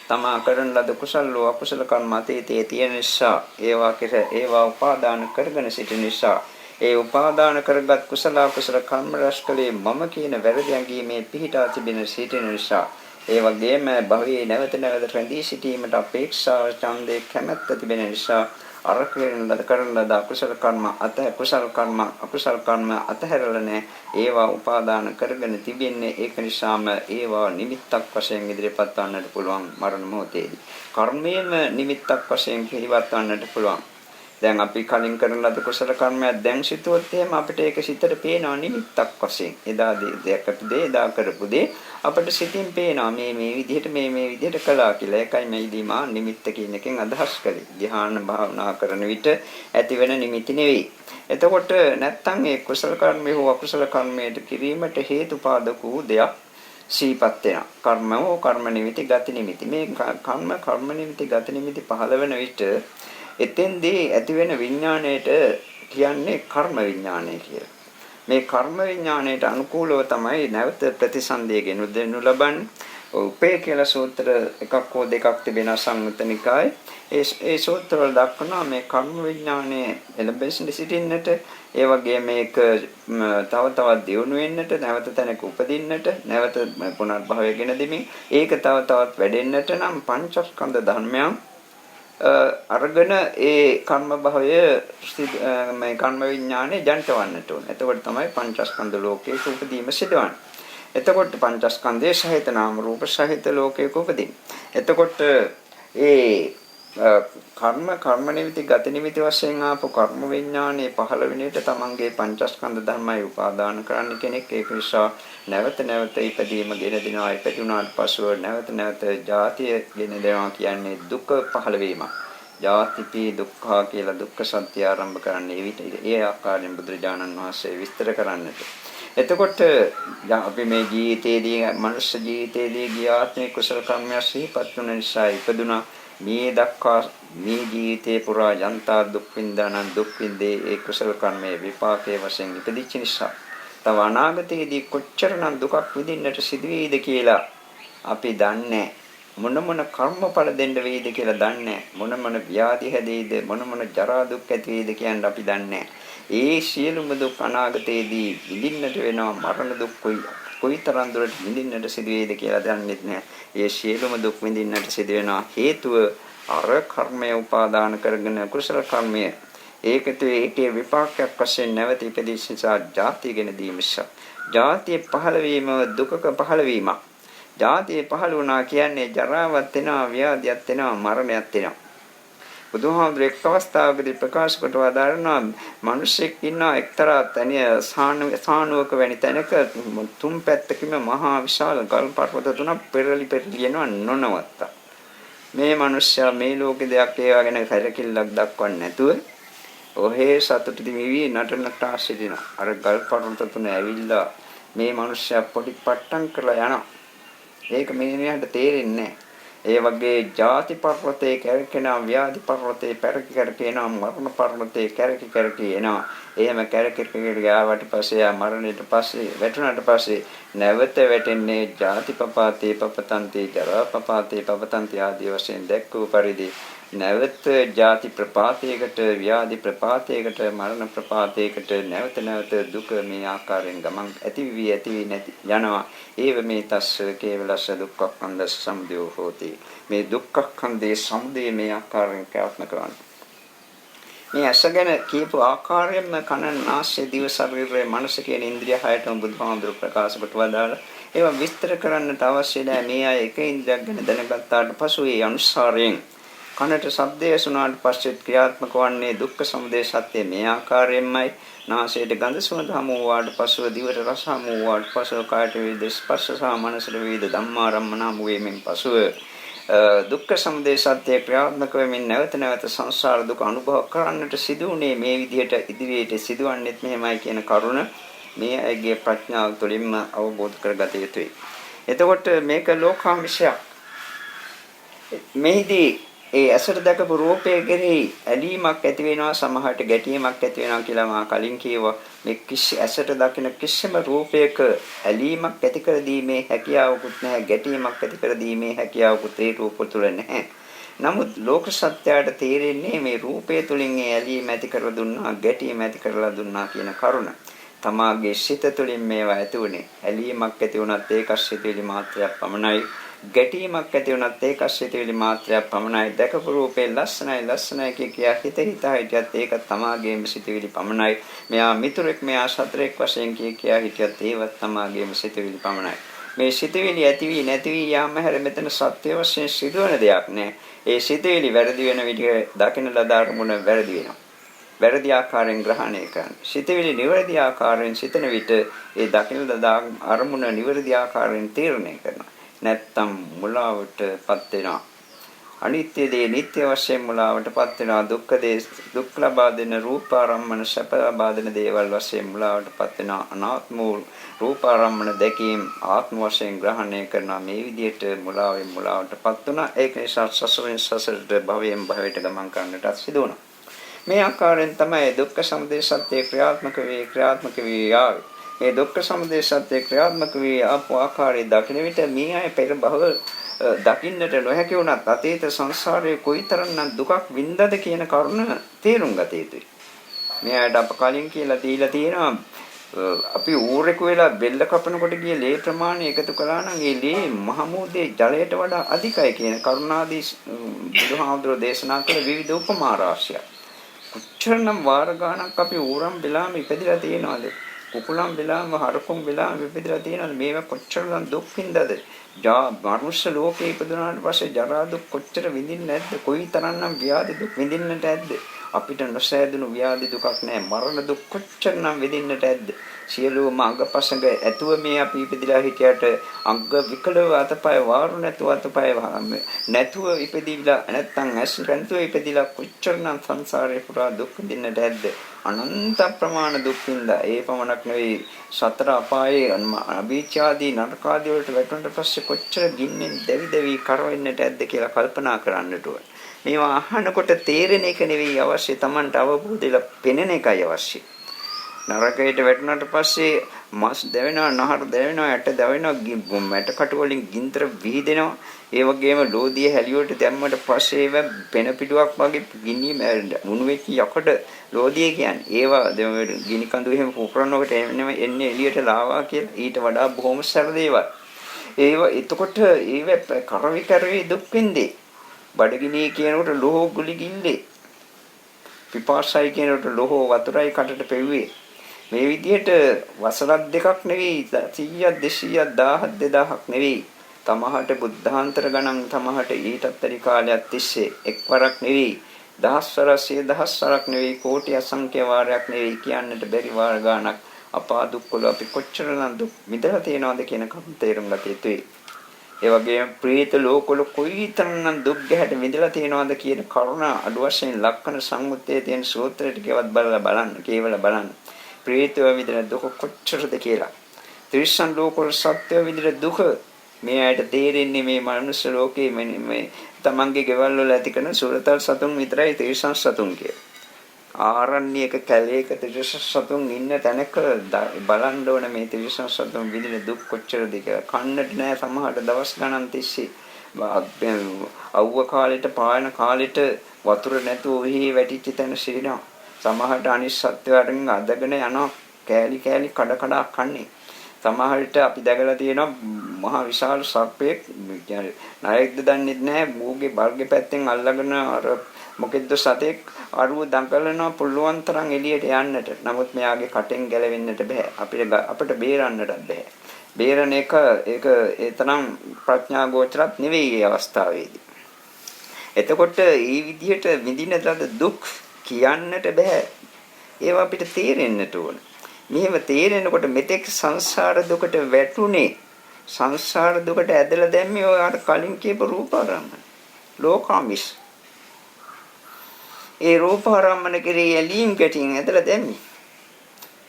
තමා කරන ලද කුසල හෝ අකුසල කර්ම අතීතයේ තියෙන නිසා ඒවා උපාදාන කරගෙන සිටින නිසා ඒ උපාදාන කරගත් කුසල අකුසල කර්ම රැස්කලේ මම කියන වැරදි ඇඟීමේ පිහිටා තිබෙන සිටින නිසා ඒ වගේම භවයේ නැවත නැවත රැඳී සිටීමට අපේක්ෂාව ඡන්දේ කැමැත්ත තිබෙන නිසා අර කරන ලද අකුසල කර්ම අකුසල කර්ම අතහැරලා නැහැ. ඒවා උපාදාන කරගෙන තිබෙන්නේ. ඒක නිසාම ඒවා නිමිත්තක් වශයෙන් ඉදිරිපත් වන්නට පුළුවන් මරණ මොහොතේදී. කර්මයේම නිමිත්තක් වශයෙන් පිළිවත් වන්නට පුළුවන්. දැන් අපි කලින් කරන ලද කුසල කර්මයක් දැන් සිතුවොත් එහෙම අපිට ඒක සිතට පේනවා නිමිත්තක් වශයෙන්. එදා එදා කරපු දේ අපිට සිතින් පේනවා මේ විදිහට කළා කියලා. ඒකයි මේදී මා නිමිත්ත කියන එකෙන් අදහස් කළේ. ධ්‍යාන භාවනා කරන විට ඇතිවෙන නිමිති නෙවෙයි. එතකොට නැත්තම් ඒ කුසල කර්මය හෝ අකුසල කර්මයට කිරීමට හේතුපාදක වූ දෙයක් සීපත් වෙනවා. කර්ම හෝ කර්ම නිමිති ගති නිමිති. මේ කර්ම නිමිති ගති නිමිති පහළ වෙන විට එතෙන්දී ඇතිවෙන විඥාණයට කියන්නේ කර්ම විඥාණය කියලා. මේ කර්ම විඥාණයට අනුකූලව තමයි නැවත ප්‍රතිසන්දිය ගෙනු දෙනු ලබන්නේ. උපේ කියලා සූත්‍ර එකක් හෝ දෙකක් තිබෙන සංයුත්ත නිකායේ ඒ සූත්‍රවල දක්වනවා මේ කර්ම විඥාණය එළඹෙන්න සිටින්නට ඒ වගේ මේක තව තවත් දියුණු වෙන්නට නැවත තැනක උපදින්නට නැවත පුනර්භවය ගෙන දෙමින් ඒක තව තවත් වැඩෙන්නට නම් පංචස්කන්ධ ධර්මයන් අරගෙන ඒ කර්ම භවය මේ කර්ම විඥානේ ජනිතවන්නට ඕන. එතකොට තමයි පංචස්කන්ධ ලෝකයේ උපදීම සිදුවන්නේ. එතකොට පංචස්කන්ධයේ සහිත නාම රූප සහිත ලෝකයක උපදින. එතකොට ඒ කර්ම නිමිති ගති නිමිති වශයෙන් ආපු කර්ම විඥානේ පහළ වෙන විට තමන්ගේ පංචස්කන්ධ ධර්මයි උපාදාන කරන්න කෙනෙක්. ඒක නිසා නැවත නැවත ඉපදීම ගෙන දෙනවා. ඉපදුනාට පසුව නැවත නැවත ජාතිය ගෙන දෙනවා කියන්නේ දුක පහළ වීම. ජාතිපි දුක්ඛ කියලා දුක්ඛ සත්‍ය ආරම්භ කරන්නේ විට ඒ ආකාරයෙන් බුදුරජාණන් වහන්සේ විස්තර කරන්නට. එතකොට අපි මේ ජීවිතයේදී මනුෂ්‍ය ජීවිතයේදී ගියාත්මේ කුසල කර්මයක් සිහිපත් වුන නිසා ඉපදුනා. මේ දක්වා මේ ජීවිතේ පුරා යන්තා දුක් විඳානන් දුක් විඳේ ඒ කුසල කර්මයේ විපාකයේ වශයෙන් ඉපදිච්ච නිසා තව අනාගතයේදී කොච්චරනම් දුකක් විඳින්නට සිදු වෙයිද කියලා අපි දන්නේ. මොන කර්මඵල දෙන්න වෙයිද කියලා දන්නේ. මොන ව්‍යාධි හැදෙයිද මොන ජරා දුක් ඇති වෙයිද කියන්නේ අපි දන්නේ. ඒ සියලුම දුක් අනාගතයේදී විඳින්නට වෙනවා. මරණ දුක් කොයිතරම් දුරට විඳින්නට සිදු වෙයිද කියලා දන්නේ නැහැ. ඒ සියලුම දුක් විඳින්නට සිදු වෙනවා හේතුව අර කර්මය උපාදාන කරගෙන කුසල කර්මය ඒකේ විපාකයක් වශයෙන් නැවත ඉපදිච්ච නිසා ජාතියගෙන දීමස. ජාතිය පහළ වීම දුකක පහළ වීමක්. ජාතිය පහළ වුණා කියන්නේ ජරාවක් වෙනවා, ව්‍යාධියක් වෙනවා, මරණයක් වෙනවා. බුදුහාමුදුර එක් අවස්ථාවකදී ප්‍රකාශ කොට වදාරනවා මිනිසෙක් ඉන්නා එක්තරා තැනිය සානුවක වැනි තැනක තුන් පැත්තකින්ම මහා විශාල ගල් පර්වත තුනක් පෙරලි යනවා නොනවත්තා. මේ මිනිස්සයා මේ ලෝකේ දෙයක් ඒවා ගැන සැලකිල්ලක් දක්වන්නේ නැතුව ඔහේ සතුටු දිවි නටනට ආසිරින. අර ගල් පර්වත තුන ඇවිල්ලා මේ මිනිස්සයා පොඩි පට්ටම් කරලා යනවා. ඒක මිනිහට තේරෙන්නේ නැහැ. ඒ වගේ ජාති පර්වතේ කැරකෙනා ව්‍යාධි පර්වතේ පෙරකි කැරකෙනා මරණ පර්වතේ කැරකි එනවා. එහෙම කැරකි ගියාට පස්සේ ආ මරණයට පස්සේ වැටුණාට පස්සේ නැවත වැටෙන්නේ ජාති පපාතේ පපතන්තේ ජරා පපාතේ පපතන්තේ ආදී වශයෙන් දැක්වූ පරිදි නැවත ජාති ප්‍රපාතයකට ව්‍යාධි ප්‍රපාතයකට මරණ ප්‍රපාතයකට නැවත නැවත දුක මේ ආකාරයෙන් ගමන් ඇති නැති යනවා. ඒව මේ තස්ස කේවලස්ස දුක්ඛක්ඛන්දස්ස සමුදයෝ හෝති. මේ දුක්ඛක්ඛන්දේ සමුදය මේ ආකාරයෙන් ක්‍රියාත්මක කරනවා. මේ ඇසගෙන කියපු ආකාරයෙන්ම කන නාසය දිව ශරීරය මනස කියන ඉන්ද්‍රිය හයටම බුදුහාමුදුරු ප්‍රකාශ කොට වදාලා ඒවා විස්තර කරන්නට අවශ්‍ය නැහැ. මේ අය එක ඉන්ද්‍රියක් ගැන දැනගත්තාට පසු ඒ අනුසාරයෙන් කනට ශබ්දය ඇසුණාට පස්සේ ක්‍රියාත්මක වන්නේ දුක්ඛ සමුදය සත්‍ය මේ ආකාරයෙන්මයි. නාසයට ගඳ සුවඳ හමු වූාට පසුව දිවට රස හමු වූාට පසුව කායට වේද ස්පර්ශ සහ මනසට වේද ධම්මාරම්මන හමු වීමෙන් පසුව දුක්ඛ සමුදය සත්‍ය ක්‍රියාත්මක වෙමින් නැවත නැවත සංසාර දුක අනුභව කරන්නට සිදුුනේ මේ විදිහට ඉදිරියට සිදුවන්නේත් මෙහෙමයි කියන කරුණ මේ අයගේ ප්‍රඥාව තුළින්ම අවබෝධ කරගත යුතුයි. එතකොට මේක ලෝකාංශයක්. මෙහිදී ඒ ඇසට දැකපු රූපය කෙරෙහි ඇලීමක් ඇති වෙනවා, සමහරට ගැටීමක් ඇති වෙනවා කියලා මා කලින් කිව්වා. මේ ඇසට දකින කිසිම රූපයක ඇලීමක් ඇති කර දීමේ හැකියාවකුත් නැහැ, ගැටීමක් ඇති කර දීමේ හැකියාවකුත් ඒ රූප තුල නැහැ. නමුත් ලෝක සත්‍යයට තේරෙන්නේ මේ රූපය තුලින් ඒ ඇලීම ඇති කර දුන්නා, ගැටීම ඇති කරලා දුන්නා කියන කරුණ. තමාගේ සිත තුළින් මේවා ඇති උනේ. ඇලීමක් ඇති වුණත් ඒක සිතවිලි මාත්‍රයක් පමණයි. ගැටීමක් ඇති වුණත් ඒක සිතවිලි මාත්‍රයක් පමණයි. දැකපු රූපේ ලස්සනයි කියා හිතියත් ඒක තමාගේම සිතවිලි පමණයි. මෙයා මිතුරෙක්, මෙයා සතරෙක් වශයෙන් කියා හිතියත් ඒවත් තමාගේම සිතවිලි පමණයි. මේ සිතවිලි ඇති වී නැති වී යාම හැර මෙතන සත්‍ය වශයෙන් සිදුවන දෙයක් නෑ. ඒ සිතවිලි වැරදි වෙන විදිහ දකින ලද අරමුණ වැරදි වෙනවා. වැරදි ආකාරයෙන් ග්‍රහණය කරන. සිතවිලි නිවැරදි ආකාරයෙන් සිතන විට ඒ දකින ලද අරමුණ නිවැරදි ආකාරයෙන් තීරණය කරනවා. නැත්තම් මුලාවටපත් වෙනවා. අනිත්‍ය දේ නිට්ටය වශයෙන් මුලාවටපත් වෙනවා. දුක්ඛ දේ දුක් ලබා දෙන රූපාරම්මන සැප ලබා දෙන දේවල් වශයෙන් මුලාවටපත් වෙනවා. අනාත්ම රූපාරම්මන දැකීම ආත්ම වශයෙන් ග්‍රහණය කරනවා. මේ විදිහට මුලාවටපත් වුණා. ඒක නිසා සසරෙන් සසරට භවයෙන් භවයට ගමන් කරන්නට සිදු වුණා. මේ ආකාරයෙන් තමයි දුක්ඛ සමුදය සත්‍ය ක්‍රියාත්මක වී ආවේ. මේ දුක්ඛ සමුදය සත්‍ය ක්‍රියාත්මක වී ආපු ආකාරය දකින විට මේ අය පෙර භව දකින්නට නොහැකි වුණත් අතීත සංසාරයේ කොයිතරම්නම් දුකක් වින්දාද කියන කරුණ තේරුම් ගත යුතුයි. මේ අයට අප කලින් කියලා දීලා තියෙනවා අපි ඌරෙකු වෙලා බෙල්ල කපනකොට ගිය ලේ ප්‍රමාණය එකතු කළා නම් ඒ ලේ මහමෝදේ ජලයට වඩා අධිකයි කියන කරුණාදී බුදුහාමුදුරෝ දේශනා කළ විවිධ උපමා රාශියක්. කොච්චරනම් වාර ගාණක් අපි ඌරන් බෙලාම ඉපදිලා තියෙනවද? කුකුලන් බෙලාම හරකුන් බෙලාම ඉපදිලා තියෙනවද? මේවා කොච්චරනම් දුක් විඳද? මනුෂ්‍ය ලෝකේ ඉපදුනාට පස්සේ ජරා දුක් කොච්චර විඳින්නේ නැද්ද? කොයිතරම්නම් ව්‍යාධි දුක් විඳින්නට ඇද්ද? අපිට නොසෑදුණු ව්‍යාධි දුකක් නැහැ. මරණ දුක් කොච්චරනම් විඳින්නට ඇද්ද? සියලුම අංගපසංග ඇතුව මේ අපි ඉපදිලා හිටියට අංග විකලව අතපය වාරු නැතුව අතපය නැතුව ඉපදිලා නැත්තම් ඇස් නැතුව ඉපදිලා කොච්චරනම් සංසාරේ පුරා දුක් විඳින්නට ඇද්ද? අනන්ත ප්‍රමාණ දුක් විඳා. ඒ පමණක් නෙවෙයි සතර අපායේ අභීචාදී නරකාදී වලට වැටුණට පස්සේ කොච්චර ගින්නෙන් දැවි කරවෙන්නට ඇද්ද කියලා කල්පනා කරන්නට ඕන. මේවා අහනකොට තේරෙන එක නෙවෙයි අවශ්‍ය, Tamanට අවබෝධයලා පෙනෙන එකයි අවශ්‍ය. නරකයට වැටුණාට පස්සේ මස් දැවෙනවා, නහර දැවෙනවා, ඇට දැවෙනවා, මැට කටු වලින් ගින්දර විහිදෙනවා. ඒ වගේම ලෝදිය හැලියට දැම්මට පස්සේ ඒව පෙන පිටුවක් වගේ ගිනි මුණු වෙච්ච යකඩ ලෝදිය කියන්නේ. ඒවා ගිනි කඳු එහෙම පුපුරනකොට එන්නේ එළියට ලාවා කියලා. ඊට වඩා බොහොම සැර දේවල්. ඒව එතකොට ඒව කරවි දුක් විඳේ. බඩගිනි කියනකොට ලෝහ ගුලි ගිල්ලේ. පිපාසයි කියනකොට ලෝහ වතුරයි කටට පෙව්වේ. මේ විදිහට වසරක් දෙකක් නෙවෙයි 100ක් 200ක් 1000ක් 2000ක් නෙවෙයි. තමහට බුද්ධාන්තර ගණන් තමහට ඊටත් වැඩි කාලයක් තිස්සේ එක්වරක් නෙවෙයි, දහස්වරක් 10000ක් නෙවෙයි, කෝටි අසංඛ්‍ය වාරයක් නෙවෙයි කියන්නට බැරි වාර ගණක් අපා දුක්වල අපි කොච්චරනම් දුක් විඳලා තියෙනවද කියන කරුණ තේරුම් ගත යුතුයි. ඒ වගේම ප්‍රේත ලෝකවල කොයිතරම්නම් දුක් ගැහැට විඳලා තියෙනවද කියන කරුණ අඩු වශයෙන් ලක්කන සංයුත්තේ තියෙන සූත්‍ර ටිකවත් බලලා බලන්න. ප්‍රේතව විඳින දුක කොච්චරද කියලා. ත්‍රිසන් ලෝකවල සත්‍ය විඳින දුක මේ ඇයට තේරෙන්නේ මේ මනුස්ස ලෝකයේ මේ තමන්ගේ ගෙවල් වල ඇති කරන සුරතල් සතුන් විතරයි තිරිසන් සතුන් කියලා. ආරණ්‍යයක කැලේක තිරිසන් සතුන් ඉන්න තැනක බලන්න ඕන මේ තිරිසන් සතුන් විඳින දුක් කොච්චරද කියලා. කන්නට නෑ සමහරට දවස් ගණන් තිස්සේ. අවුව කාලෙට පායන කාලෙට වතුර නැතුව ඔහි වැටිච්ච තැන සිටිනවා. සමහරට අනිත් සත්වයන් අදගෙන යනවා කෑලි කෑලි කඩ කඩ කන්නේ. සමහරට අපි දැකලා තියෙනවා මහා විශාල සර්පයෙක් කියන්නේ නායකද දන්නේ නැහැ මූගේ බල්ගේ පැත්තෙන් අල්ලගෙන අර මොකෙද්ද සතෙක් අරුව දඟලනවා පුළුවන් තරම් එළියට යන්නට. නමුත් මෙයාගේ කටෙන් ගැලවෙන්නට බෑ. අපිට බේරන්නට බෑ. බේරණ එක ඒක ඒ තරම් ප්‍රඥා ගෝචරත් නෙවෙයි මේ අවස්ථාවේදී. එතකොට මේ විදිහට විඳින ලද දුක් කියන්නට බෑ. ඒවා අපිට තේරෙන්නට ඕන. මෙහෙම තේරෙනකොට මෙතෙක් සංසාර දුකට වැටුනේ සංසාර දුකට ඇදලා දැම්මේ ඔය අර කලින් කියපු රූපාරම්මන. ලෝකාමිස්. ඒ රූපාරම්මන කෙරෙහි ඇලීම් ගැටීම් ඇදලා දැම්මේ.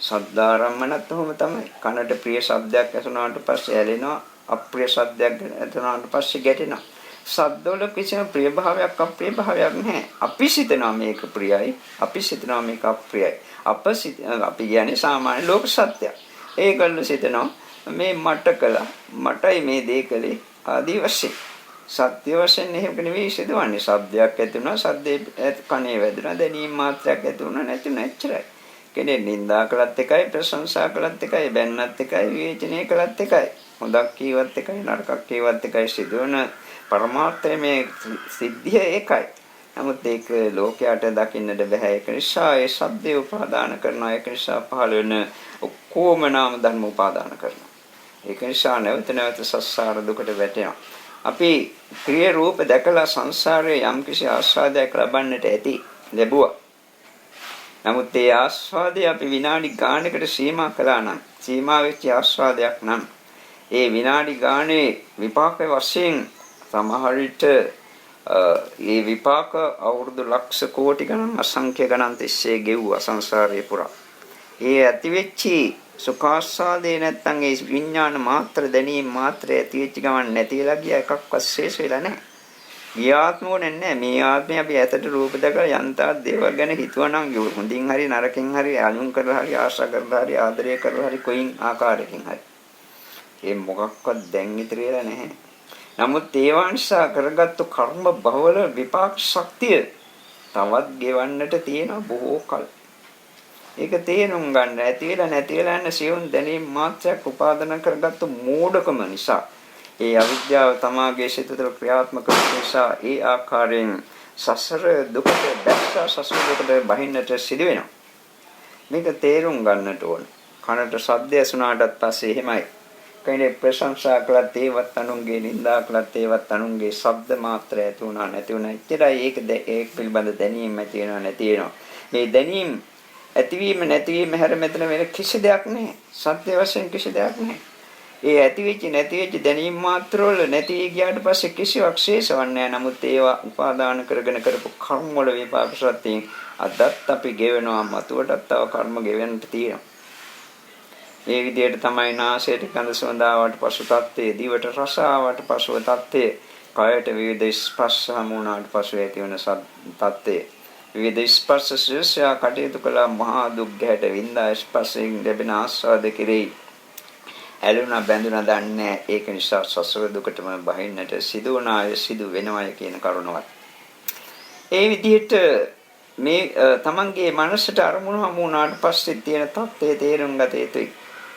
සද්දාරම්මනත් ඔහොම තමයි. කනට ප්‍රිය ශබ්දයක් ඇසුණාට පස්සේ ඇලෙනවා. අප්‍රිය ශබ්දයක් ඇසුණාට පස්සේ ගැටෙනවා. සද්දවල කිසිම ප්‍රිය භාවයක් අප්‍රිය භාවයක් නැහැ. අපි සිතනවා මේක ප්‍රියයි, අපි සිතනවා මේක අප්‍රියයි. අපි කියන්නේ සාමාන්‍ය ලෝක සත්‍යයක්. ඒකල්ල සිතනවා මේ මට කළා, මටයි මේ දේ කළේ ආදී වශයෙන්. සත්‍ය වශයෙන් එහෙම නෙවෙයි සිදුවන්නේ. ශබ්දයක් ඇති වුණා, ශබ්දේ කනේ වැදුණා, දැනීම මාත්‍රයක් ඇති වුණා නැතුණා එච්චරයි. කෙනෙක් නින්දා කළත් එකයි, ප්‍රශංසා කළත් එකයි, බැන්නත් එකයි, විවේචනය කළත් එකයි. හොඳක් කීවත් එකයි, නරකක් කීවත් එකයි සිදුවන පරමාර්ථය මේ සිද්ධිය ඒකයි. නමුත් ඒක ලෝකයට දකින්නට බෑ. ඒක නිසා ඒ ශබ්දේ උපාදාන කරනවා. ඒක නිසා පහළ වෙන ඔක්කොම නාම ධර්ම උපාදාන කරනවා. ඒක නිසා නැවත නැවත සංසාර දුකට වැටෙනවා. අපි ක්‍රිය රූප දැකලා සංසාරයේ යම්කිසි ආස්වාදයක් ලබන්නට ඇති ලැබුවා. නමුත් ඒ ආස්වාදය අපි විනාඩි ගානකට සීමා කළා නම්, සීමා වෙච්ච ආස්වාදයක් නම්, ඒ විනාඩි ගානේ විපාක වශයෙන් සමහර විට ඒ විපාක අවුරුදු ලක්ෂ කෝටි ගණන් අසංඛ්‍ය ගණන් තිස්සේ ගෙවුවා සංසාරේ පුරා. ඒ ඇතිවෙච්චි සුඛාස්වාදේ නැත්තම් ඒ විඥාන මාත්‍ර දැනීම මාත්‍ර ඇතිවෙච්ච ගමන් නැතිලා ගියා එකක්වත් ශේෂ වෙලා නැහැ. ගියාත්මෝනේ නැහැ. මේ ආත්මේ අපි ඇතට රූප දැකලා යන්තා දේවල් ගැන හිතුවනම් හොඳින් හරි නරකින් හරි අලුම් කරලා හරි ආශා කරලා හරි ආදරය කරලා හරි කොයින් ආකාරයකින් හරි. ඒ මොකක්වත් දැන් ඉතිරියලා නැහැ. නමුත් ඒවා නිසා කරගත්තු කර්ම බහවල විපාක ශක්තිය තවත් ගෙවන්නට තියෙන බොහෝ කල. ඒක තේරුම් ගන්න ඇති වෙලා නැති වෙලා යන සියුම් දැනීම් මාත්‍රයක් උපාදාන කරගත්තු මෝඩකම නිසා ඒ අවිද්‍යාව තමාගේ සිත තුළ ක්‍රියාත්මක නිසා ඒ ආකාරයෙන් සසර දුකට දැස්සා සසර දුකට බහින්නට සිදු වෙනවා. මේක තේරුම් ගන්නට ඕන. කනට ශබ්ද ඇසුණාටත් පස්සේ එහෙමයි. කෙනෙක් ප්‍රශංසා කළත් ඒවත් අනුන්ගේ නින්දා කළත් ඒවත් අනුන්ගේ ශබ්ද මාත්‍ර ඇති වුණා නැති වුණා. එච්චරයි ඒක පිළිබඳ දැනීම ඇති වෙනවා නැති වෙනවා. මේ දැනීම ඇතිවීම නැතිවීම හැර මෙතන වෙන කිසි දෙයක් නැහැ. සත්‍ය වශයෙන් කිසි දෙයක් නැහැ. ඒ ඇතිවෙච්ච නැතිවෙච්ච දැනීම මාත්‍ර වල නැති ගියාට පස්සේ කිසිවක් ශේෂවන්නේ නැහැ. නමුත් ඒවා උපාදාන කරගෙන කරපු කර්ම වල විපාක සත්‍යයෙන් අදත් අපි ගෙවෙනවා. මතුවටත් තව කර්ම ගෙවෙන්න තියෙනවා. මේ විදිහට තමයි නාසයට ගඳ සුවඳ ආවට පසු තත්ත්වයේ, දිවට රස ආවට පසුව තත්ත්වයේ, කයට විවිධ ස්පර්ශ හමුණාට පසු ඇතිවන තත්ත්වයේ, විවිධ ස්පර්ශ ශේෂයා කටයුතු කළ මහා දුක් ගැට විඳා ස්පර්ශයෙන් ලැබෙන ආස්වාද කෙරෙහි ඇලුනා බැඳුනා දන්නේ. ඒක නිසා සසර දුකටම බහින්නට සිදුවනාය සිදු වෙනවය කියන කරුණවත්. ඒ විදිහට මේ තමන්ගේ මනසට අරමුණු හමුණාට පස්සේ තියෙන තත්ත්වයේ තේරුම් ගත යුතුයි.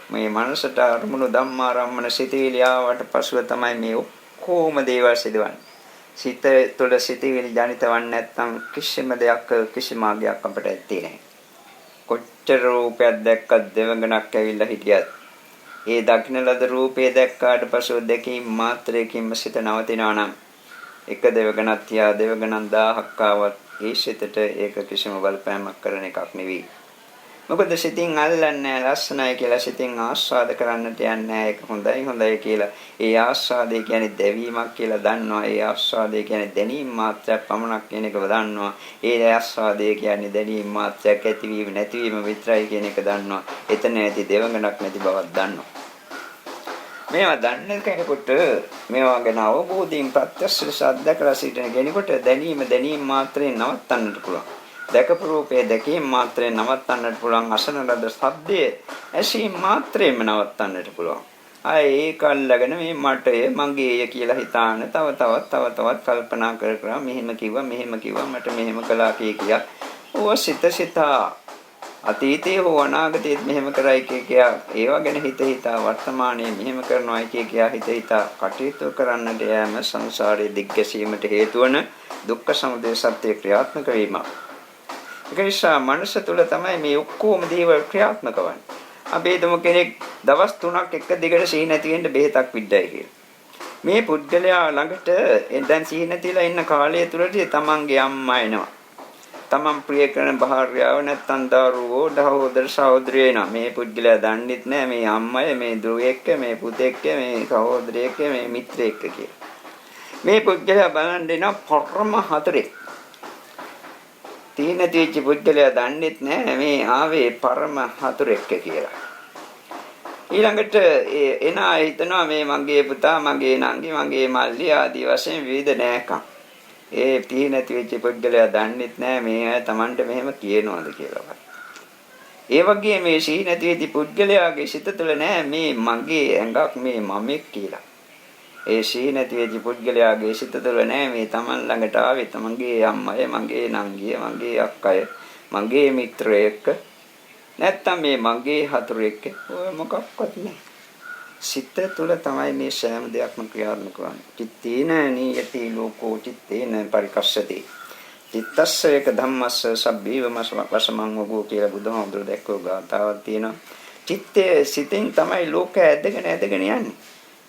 මේ මනසට අරමුණු ධම්මාරම්මන සිතවිලි ආවට පසුව තමයි මේ ඔක්කොම දේවල් සිදුවන්නේ. සිත තුළ සිතවිලි ජනිතවන්නේ නැත්නම් කිසිම දෙයක් කිසිම ආගයක් අපට ඇත්තේ නැහැ. කොච්චර රූපයක් දැක්කත් දෙවඟනක් ඇවිල්ලා හිටියත් ඒ දක්න ලද රූපේ දැක්කාට පසුව දැකීම මාත්‍රයකින්ම සිත නවතිනවා නම් එක දෙවඟනක් තියා දෙවඟනන් 1000ක් ආවත් ඒ සිතට ඒක කිසිම බලපෑමක් කරන එකක් නෙවෙයි. මොකද සිතින් අල්ලන්නේ ලස්සනයි කියලා සිතින් ආස්වාද කරන්නට යන්නේ ඒක හොඳයි කියලා. ඒ ආස්වාදය කියන්නේ දැවීමක් කියලා දන්නවා. ඒ ආස්වාදය කියන්නේ දැනීම මාත්‍රයක් පමණක් කියන එක දන්නවා. ඒ ආස්වාදය කියන්නේ දැනීම මාත්‍රයක් ඇතිවීම නැතිවීම විතරයි කියන එක දන්නවා. එතන ඇති දෙවඟනක් නැති බවක් දන්නවා. මේවා දන්නේ කෙනෙකුට මේවා ගැන අවබෝධයෙන් ප්‍රත්‍යක්ෂ සද්දකලා සිටින කෙනෙකුට දැනීම මාත්‍රයෙන් නවත්තන්නට පුළුවන්. දැකපු රූපේ දැකීම මාත්‍රයෙන් නවත්තන්නට පුළුවන්. අසන ලද ශබ්දයේ ඇසීම මාත්‍රයෙන්ම නවත්තන්නට පුළුවන්. ඒක අල්ලගෙන මේ මටය මගේය කියලා හිතාන තව කල්පනා කර මෙහෙම කිව්වා මට මෙහෙම කළා කියා. ඕව සිතා අතීතයේ හෝ අනාගතයේ මෙහෙම කරයි කියා ඒවා ගැන හිතා වර්තමානයේ මෙහෙම කරනවායි කියා හිතා කටයුතු කරන්නට යෑම සංසාරයේ දිග්ගැසීමට හේතු වන දුක්ඛ සමුදය සත්‍ය ක්‍රියාත්මක වීම. ඒක නිසා මනස තුල තමයි මේ ඔක්කොම දේවල් ක්‍රියාත්මක වන්නේ. අපි හිතමු කෙනෙක් දවස් 3ක් එක දිගට සිහි නැති වෙන්න බෙහෙතක් විද්දයි කියලා. මේ පුද්ගලයා ළඟට දැන් සිහි නැතිලා ඉන්න කාලය තුලදී තමන්ගේ අම්මා එනවා. තමන් ප්‍රිය කරන භාර්යාව නැත්තම් දරුවෝ සහෝදර සහෝදරිය එනවා. මේ පුද්ගලයා දන්නෙත් නෑ මේ අම්මයි මේ දුවෙක් මේ පුතෙක් මේ සහෝදරයෙක් මේ මිත්‍රයෙක් කියලා. මේ පුද්ගලයා බලන් දෙනවා පරම හතරේ. තීන තීච්ච පුද්ගලයා දන්නෙත් නෑ මේ ආවේ පරම හතරෙක් කියලා. ඊළඟට එන අය හිතනවා මේ මගේ පුතා මගේ නංගි මගේ මල්ලි ආදී වශයෙන් විවිධ නෑකම්. ඒ තී නැති වෙච්ච පුද්ගලයා දන්නෙත් නෑ මේ අය Tamanට මෙහෙම කියනවාද කියලා. ඒ වගේ මේ සී නැති වෙච්ච පුද්ගලයාගේ සිත තුළ නෑ මේ මගේ ඇඟක් මේ මමෙක් කියලා. ඒ සී නැති වෙච්ච පුද්ගලයාගේ සිත තුළ නෑ මේ Taman ළඟට ආවේ තමන්ගේ අම්මයි මගේ නංගිය මගේ අක්කය මගේ මිත්‍රයෙක් නැත්තම් මේ මගේ හතුරෙක් ඔය මොකක්වත් නෑ. සිත තුළ තමයි මේ සෑම දෙයක්ම ක්‍රියාත්මක වන්නේ. චිත්තේන නීයති ලෝකෝ චිත්තේන පරිකස්සති. චිත්තස්ස එක ධම්මස්ස සබ්බේවම වසමං වගෝ කියලා බුදුහාමුදුරුවෝ දැක්කෝ ගාතාවක් තියෙනවා. චිත්තේ සිතෙන් තමයි ලෝකය ඇදගෙන යන්නේ.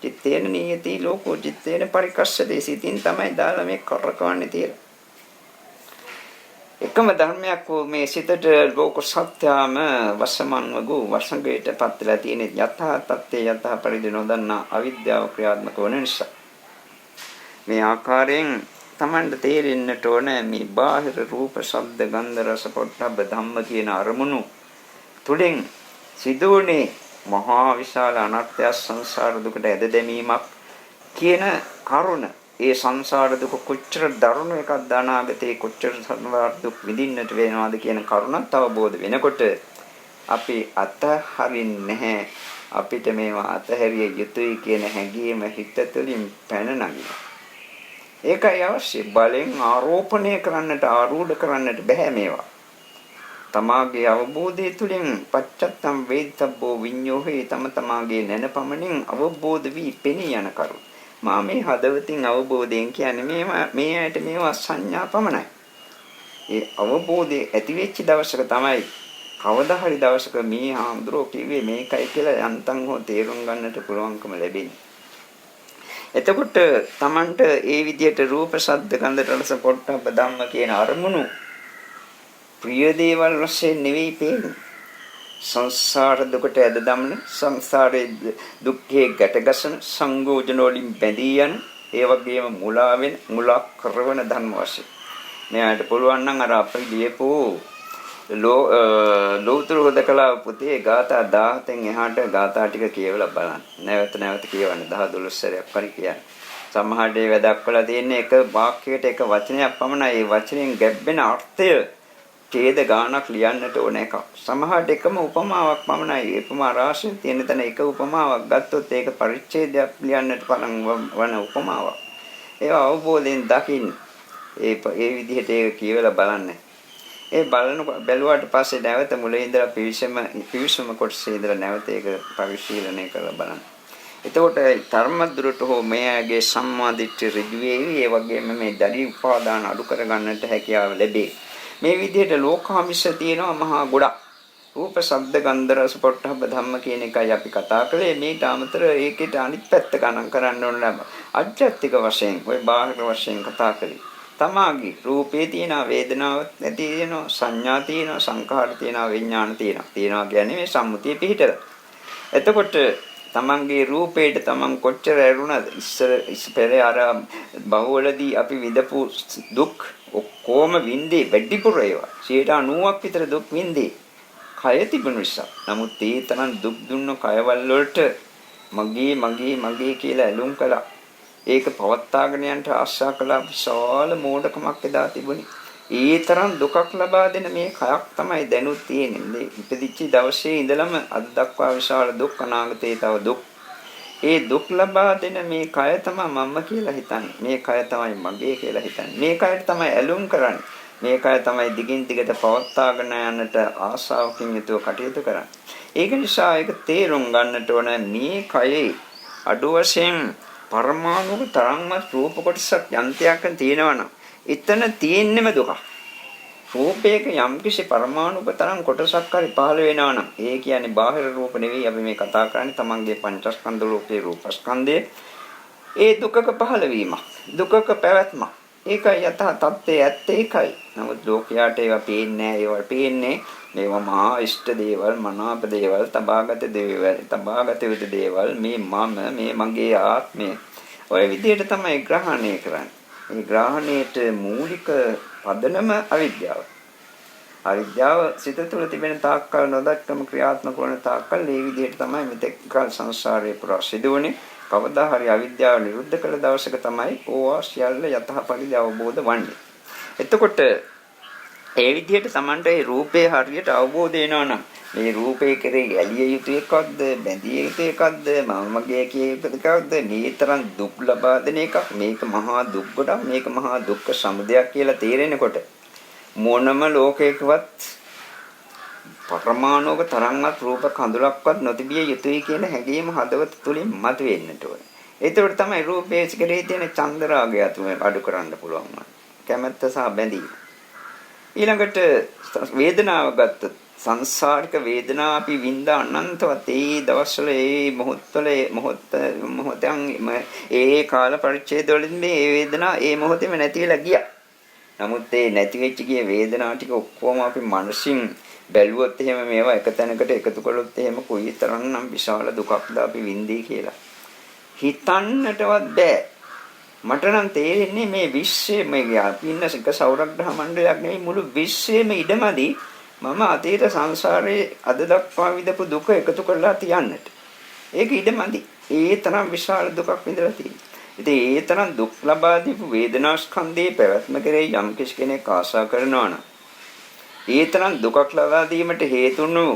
චිත්තේන නීයති ලෝකෝ චිත්තේන පරිකස්සති. සිතින් තමයි දාලා මේ කරකවන්නේ තියෙන්නේ. එකම ධර්මයක් වූ මේ සිතට ලෝක සත්‍යම වසමන් වූ වසඟයට පත්ලා තියෙන යථා තත්ත්වයේ යථා පරිදි නොදන්නා අවිද්‍යාව ක්‍රියාත්මක වන නිසා මේ ආකාරයෙන් Tamanට තේරෙන්නට ඕන මේ බාහිර රූප ශබ්ද ගන්ධ රස පොට්ටබ්බ ධම්ම කියන අරමුණු තුලින් සිදුවුනේ මහා විශාල අනර්ථය සංසාර දුකට ඇද දැමීමක් කියන කරුණ. ඒ සංසාර දුක කොච්චර දරුණු එකක්ද අනාගතේ කොච්චර සංසාර දුක් විඳින්නට වෙනවද කියන කරුණත් අවබෝධ වෙනකොට අපි අතහරින්නේ නැහැ. අපිට මේවා අතහැරිය යුතුයි කියන හැඟීම හිත තුළින් පැන නගිනවා. ඒකයි අවශ්‍ය. බලෙන් ආරෝපණය කරන්නට ආරූඪ කරන්නට බෑ මේවා. තමාගේ අවබෝධය තුළින් පච්චත්තම් වේදිතබ්බෝ විඤ්ඤෝහේ තමාගේ නැනපමණින් අවබෝධ වී පෙනී යන කරුණ. මා මේ හදවතින් අවබෝධයෙන් කියන්නේ මේ ඇයට මේවා සංඥා පමණයි. ඒ අවබෝධය ඇති වෙච්ච දවසක තමයි කවදා හරි දවසක මේ හාමුදුරුවෝ කිව්වේ මේකයි කියලා යන්තම් හෝ තේරුම් ගන්නට පුළුවන්කම ලැබෙන්නේ. එතකොට Tamanට ඒ විදිහට රූප ශබ්ද ගන්ධ රස පොට්ටබ්බ ධම්ම කියන අරමුණු ප්‍රිය දේවල් වශයෙන් නෙවෙයි පේන්නේ. සංසාර දුකට ඇද දමන සංසාරයේ දුක්ඛේ ගැටගසන සංගෝජන වලින් බැඳී යන ඒ වගේම මුලා කරවන ධර්ම වශයෙන් මෙයාට පුළුවන් නම් අර අපි ලියපු ලෝතර හොදකලා පුතේ ගාථා 17න් එහාට ගාථා ටික කියවලා බලන්න. නැවත කියවන්න 10 12 සැරයක් පරි කියන්න. සමහර දේ වැදක්වලා තියෙන්නේ එක වාක්‍යයකට එක වචනයක් පමණයි. ඒ වචනෙන් ගැබ්බෙන අර්ථය ඡේද ගානක් ලියන්නට ඕන එකක්. සමහරට එකම උපමාවක් පමණයි. උපමා රාශියක් තියෙන තැන එක උපමාවක් ගත්තොත් ඒක පරිච්ඡේදයක් ලියන්නට පලන් වන උපමාවක්. ඒවා අවබෝධයෙන් දකින්න. ඒ විදිහට ඒක කියවලා බලන්න. ඒ බැලුවාට පස්සේ නැවත මුලින් ඉඳලා පිවිසම කොටසේ ඉඳලා නැවත ඒක පරිශීලනය කරලා බලන්න. එතකොට ධර්මද්දුරට හෝ මෙයාගේ සම්මාදිට්ඨිය ඍජු වේවි. ඒ වගේම මේ දලි උපාදාන අඩු කර ගන්නට හැකියාව ලැබේ. මේ විදිහට ලෝකාමිෂ තියෙනවා මහා ගොඩක්. රූප ශබ්ද ගන්ධ රස පොට්ටබ්බ ධම්ම කියන එකයි අපි කතා කළේ. මේට අමතර ඒකේ අනිත් පැත්ත ගණන් කරන්න ඕන නම් අධ්‍යාත්මික වශයෙන් ওই බාහිර වශයෙන් කතා කළේ. තමාගේ රූපේ තියෙන වේදනාව නැති තියෙනවා සංඥා තියෙනවා සංඛාර තියෙනවා විඥාන තියෙනවා කියන්නේ මේ සම්මුතිය පිහිටලා. එතකොට තමන්ගේ රූපේට තමන් කොච්චර ඇරුණද ඉස්සර අර බහුවලදී අපි විඳපු දුක් ඔක්කොම විඳේ වැඩිපුර ඒවා 90ක් විතර දුක් විඳේ කය තිබුණ නිසා. නමුත් ඒ තරම් දුක් දුන්න කයවල වලට මගේ මගේ මගේ කියලා ඇලුම් කළා. ඒක පවත්වාගෙන යන්න ආශා කළා. විශාල මෝඩකමක් එදා තිබුණේ. ඒ තරම් දුකක් ලබා දෙන මේ කයක් තමයි දැනුත් තියෙන්නේ. ඉපදිච්ච දවසේ ඉඳලම අද දක්වා විශාල දුක්, අනාගතේ තව දුක්. ඒ දුක් ලබා දෙන මේ කය තමයි මම කියලා හිතන්නේ. මේ කය තමයි මගේ කියලා හිතන්නේ. මේ කයට තමයි ඇලුම් කරන්නේ. මේ කය තමයි දිගින් දිගට පවත්වාගෙන යන්නට ආශාවකින් යුතුව කටයුතු කරන්නේ. ඒක නිසා ඒක තේරුම් ගන්නට ඕන මේ කයේ අඩු වශයෙන් පරමාණුක තරම්වත් රූප කොටසක් යන්ත්‍රයක් තියෙනවනම් එතන තියෙන්නම දුක. රූපයක යම්කිසි පරමාණුක තරම් කොටසක් හරි පහළ වෙනවනම් ඒ කියන්නේ බාහිර රූප නෙවෙයි අපි මේ කතා කරන්නේ තමන්ගේ පංචස්කන්ධ රූපේ රූපස්කන්ධයේ ඒ දුකක පහළ වීමක්. දුකක පැවැත්මක්. ඒකයි යථා තත්ත්වයේ ඇත්තේ ඒකයි. නමුත් ලෝකයාට ඒවා පේන්නේ නැහැ. ඒවා පේන්නේ මේවා මහා ඉෂ්ට දේවල්, මනාප දේවල්, තබාගත දේවල්, තබාගත යුතු දේවල්, මේ මම, මේ මගේ ආත්මය. ඔය විදිහට තමයි ග්‍රහණය කරන්නේ. මේ ග්‍රහණයට මූලික පදනම අවිද්‍යාව. අවිද්‍යාව සිත තුළ තිබෙන තාක්කල් නොදක්කම ක්‍රියාත්මක වන තාක්කල් මේ විදිහට තමයි මෙතෙක් කල සංසාරේ පුරා සිදුවන්නේ. කවදා හරි අවිද්‍යාව නිරුද්ධ කළ දවසක තමයි ඕවා සියල්ල යථාපරිදි අවබෝධ වන්නේ. එතකොට ඒ විදිහට Tamante මේ රූපේ හරියට අවබෝධ වෙනවා නම් මේ රූපේ කෙරෙහි ඇලිය යුතු එකක්ද බැඳිය යුතු එකක්ද මමගේ කිය යුතු එකක්ද මේ තරම් දුක් ලබා දෙන එකක් මේක මහා දුක් ගොඩක් මේක මහා දුක්ඛ සමුදයක් කියලා තේරෙනකොට මොනම ලෝකයකවත් පරමාණුක තරම්වත් රූප කඳුලක්වත් නොතිබිය යුතුයි කියන හැඟීම හදවත තුලින් මතුවෙන්නට ඕනේ. ඒතකොට තමයි රූපයේ කෙරෙහි තියෙන චන්දරාගය අඩු කරන්න පුළුවන්. කැමැත්ත සහ බැඳීම. ඊළඟට වේදනාව ගත්තොත් සංසාරික වේදනා අපි විඳා අනන්තවත් ඒ දවස්වල ඒ මොහොත්වල මොහොතෙන් ඒ කාල පරිච්ඡේදවලින් මේ වේදනා ඒ මොහොතේම නැති වෙලා ගියා. නමුත් ඒ නැති වෙච්ච ගිය වේදනා ටික ඔක්කොම අපි මනසින් බැලුවොත් එහෙම මේවා එක තැනකට එකතු කළොත් එහෙම කොයිතරම්නම් විශාල දුකක්ද අපි විඳී කියලා හිතන්නටවත් බෑ. මට නම් තේරෙන්නේ මේ විශ්වයේ මේ අපි ඉන්න එක සෞරග්‍රහ මණ්ඩලයක් නෙවෙයි මුළු විශ්වයේම ඉඩමදි මම අතීත සංසාරයේ අද දක්වා විඳපු දුක එකතු කරලා තියන්නට. ඒක ඉඩමදි. ඒ තරම් විශාල දුකක් විඳලා තියෙනවා. ඉතින් ඒ තරම් දුක් ලබා දීපු වේදනා ස්කන්ධයේ පැවැත්ම කෙරෙහි යම් කෙනෙක් ආශා කරනවා නම් ඒ තරම් දුකක් ලබා දීමට හේතුණු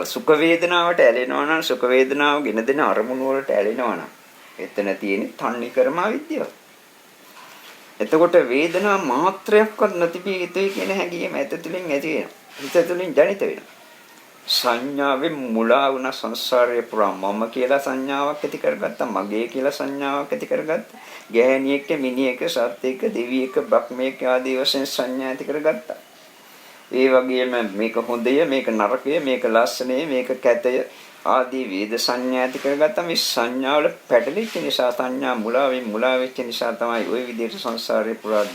සුඛ වේදනාවට ඇලෙනවා නම් සුඛ වේදනාව ගෙන දෙන අරමුණු වලට ඇලෙනවා නම් එතන තියෙන තණ්හිකරම අවිද්‍යාව. එතකොට වේදනා මාත්‍රයක්වත් නැතිපී යුතුයි කියන හැඟීම ඇත තුළින් ඇති වෙනවා. හිත තුළින් ජනිත වෙනවා. සංඥාවෙන් මුලා වුණ සංසාරයේ පුරා මම කියලා සංඥාවක් ඇති කරගත්තා, මගේ කියලා සංඥාවක් ඇති කරගත්තා, ගෑණියෙක්, මිනිහෙක්, සත්ත්වෙක්, දෙවියෙක්, බ්‍රහ්මයෙක් ආදී වශයෙන් සංඥා ඇති කරගත්තා. ඒ වගේම මේක හොඳය, මේක නරකය, මේක ලස්සනය, මේක කැතය ආදී වේද සංඥා ඇති කරගත්තා. මේ සංඥාවල පැටලිච්ච නිසා සංඥා මුලා වෙච්ච නිසා තමයි ওই විදිහට සංසාරේ පුරා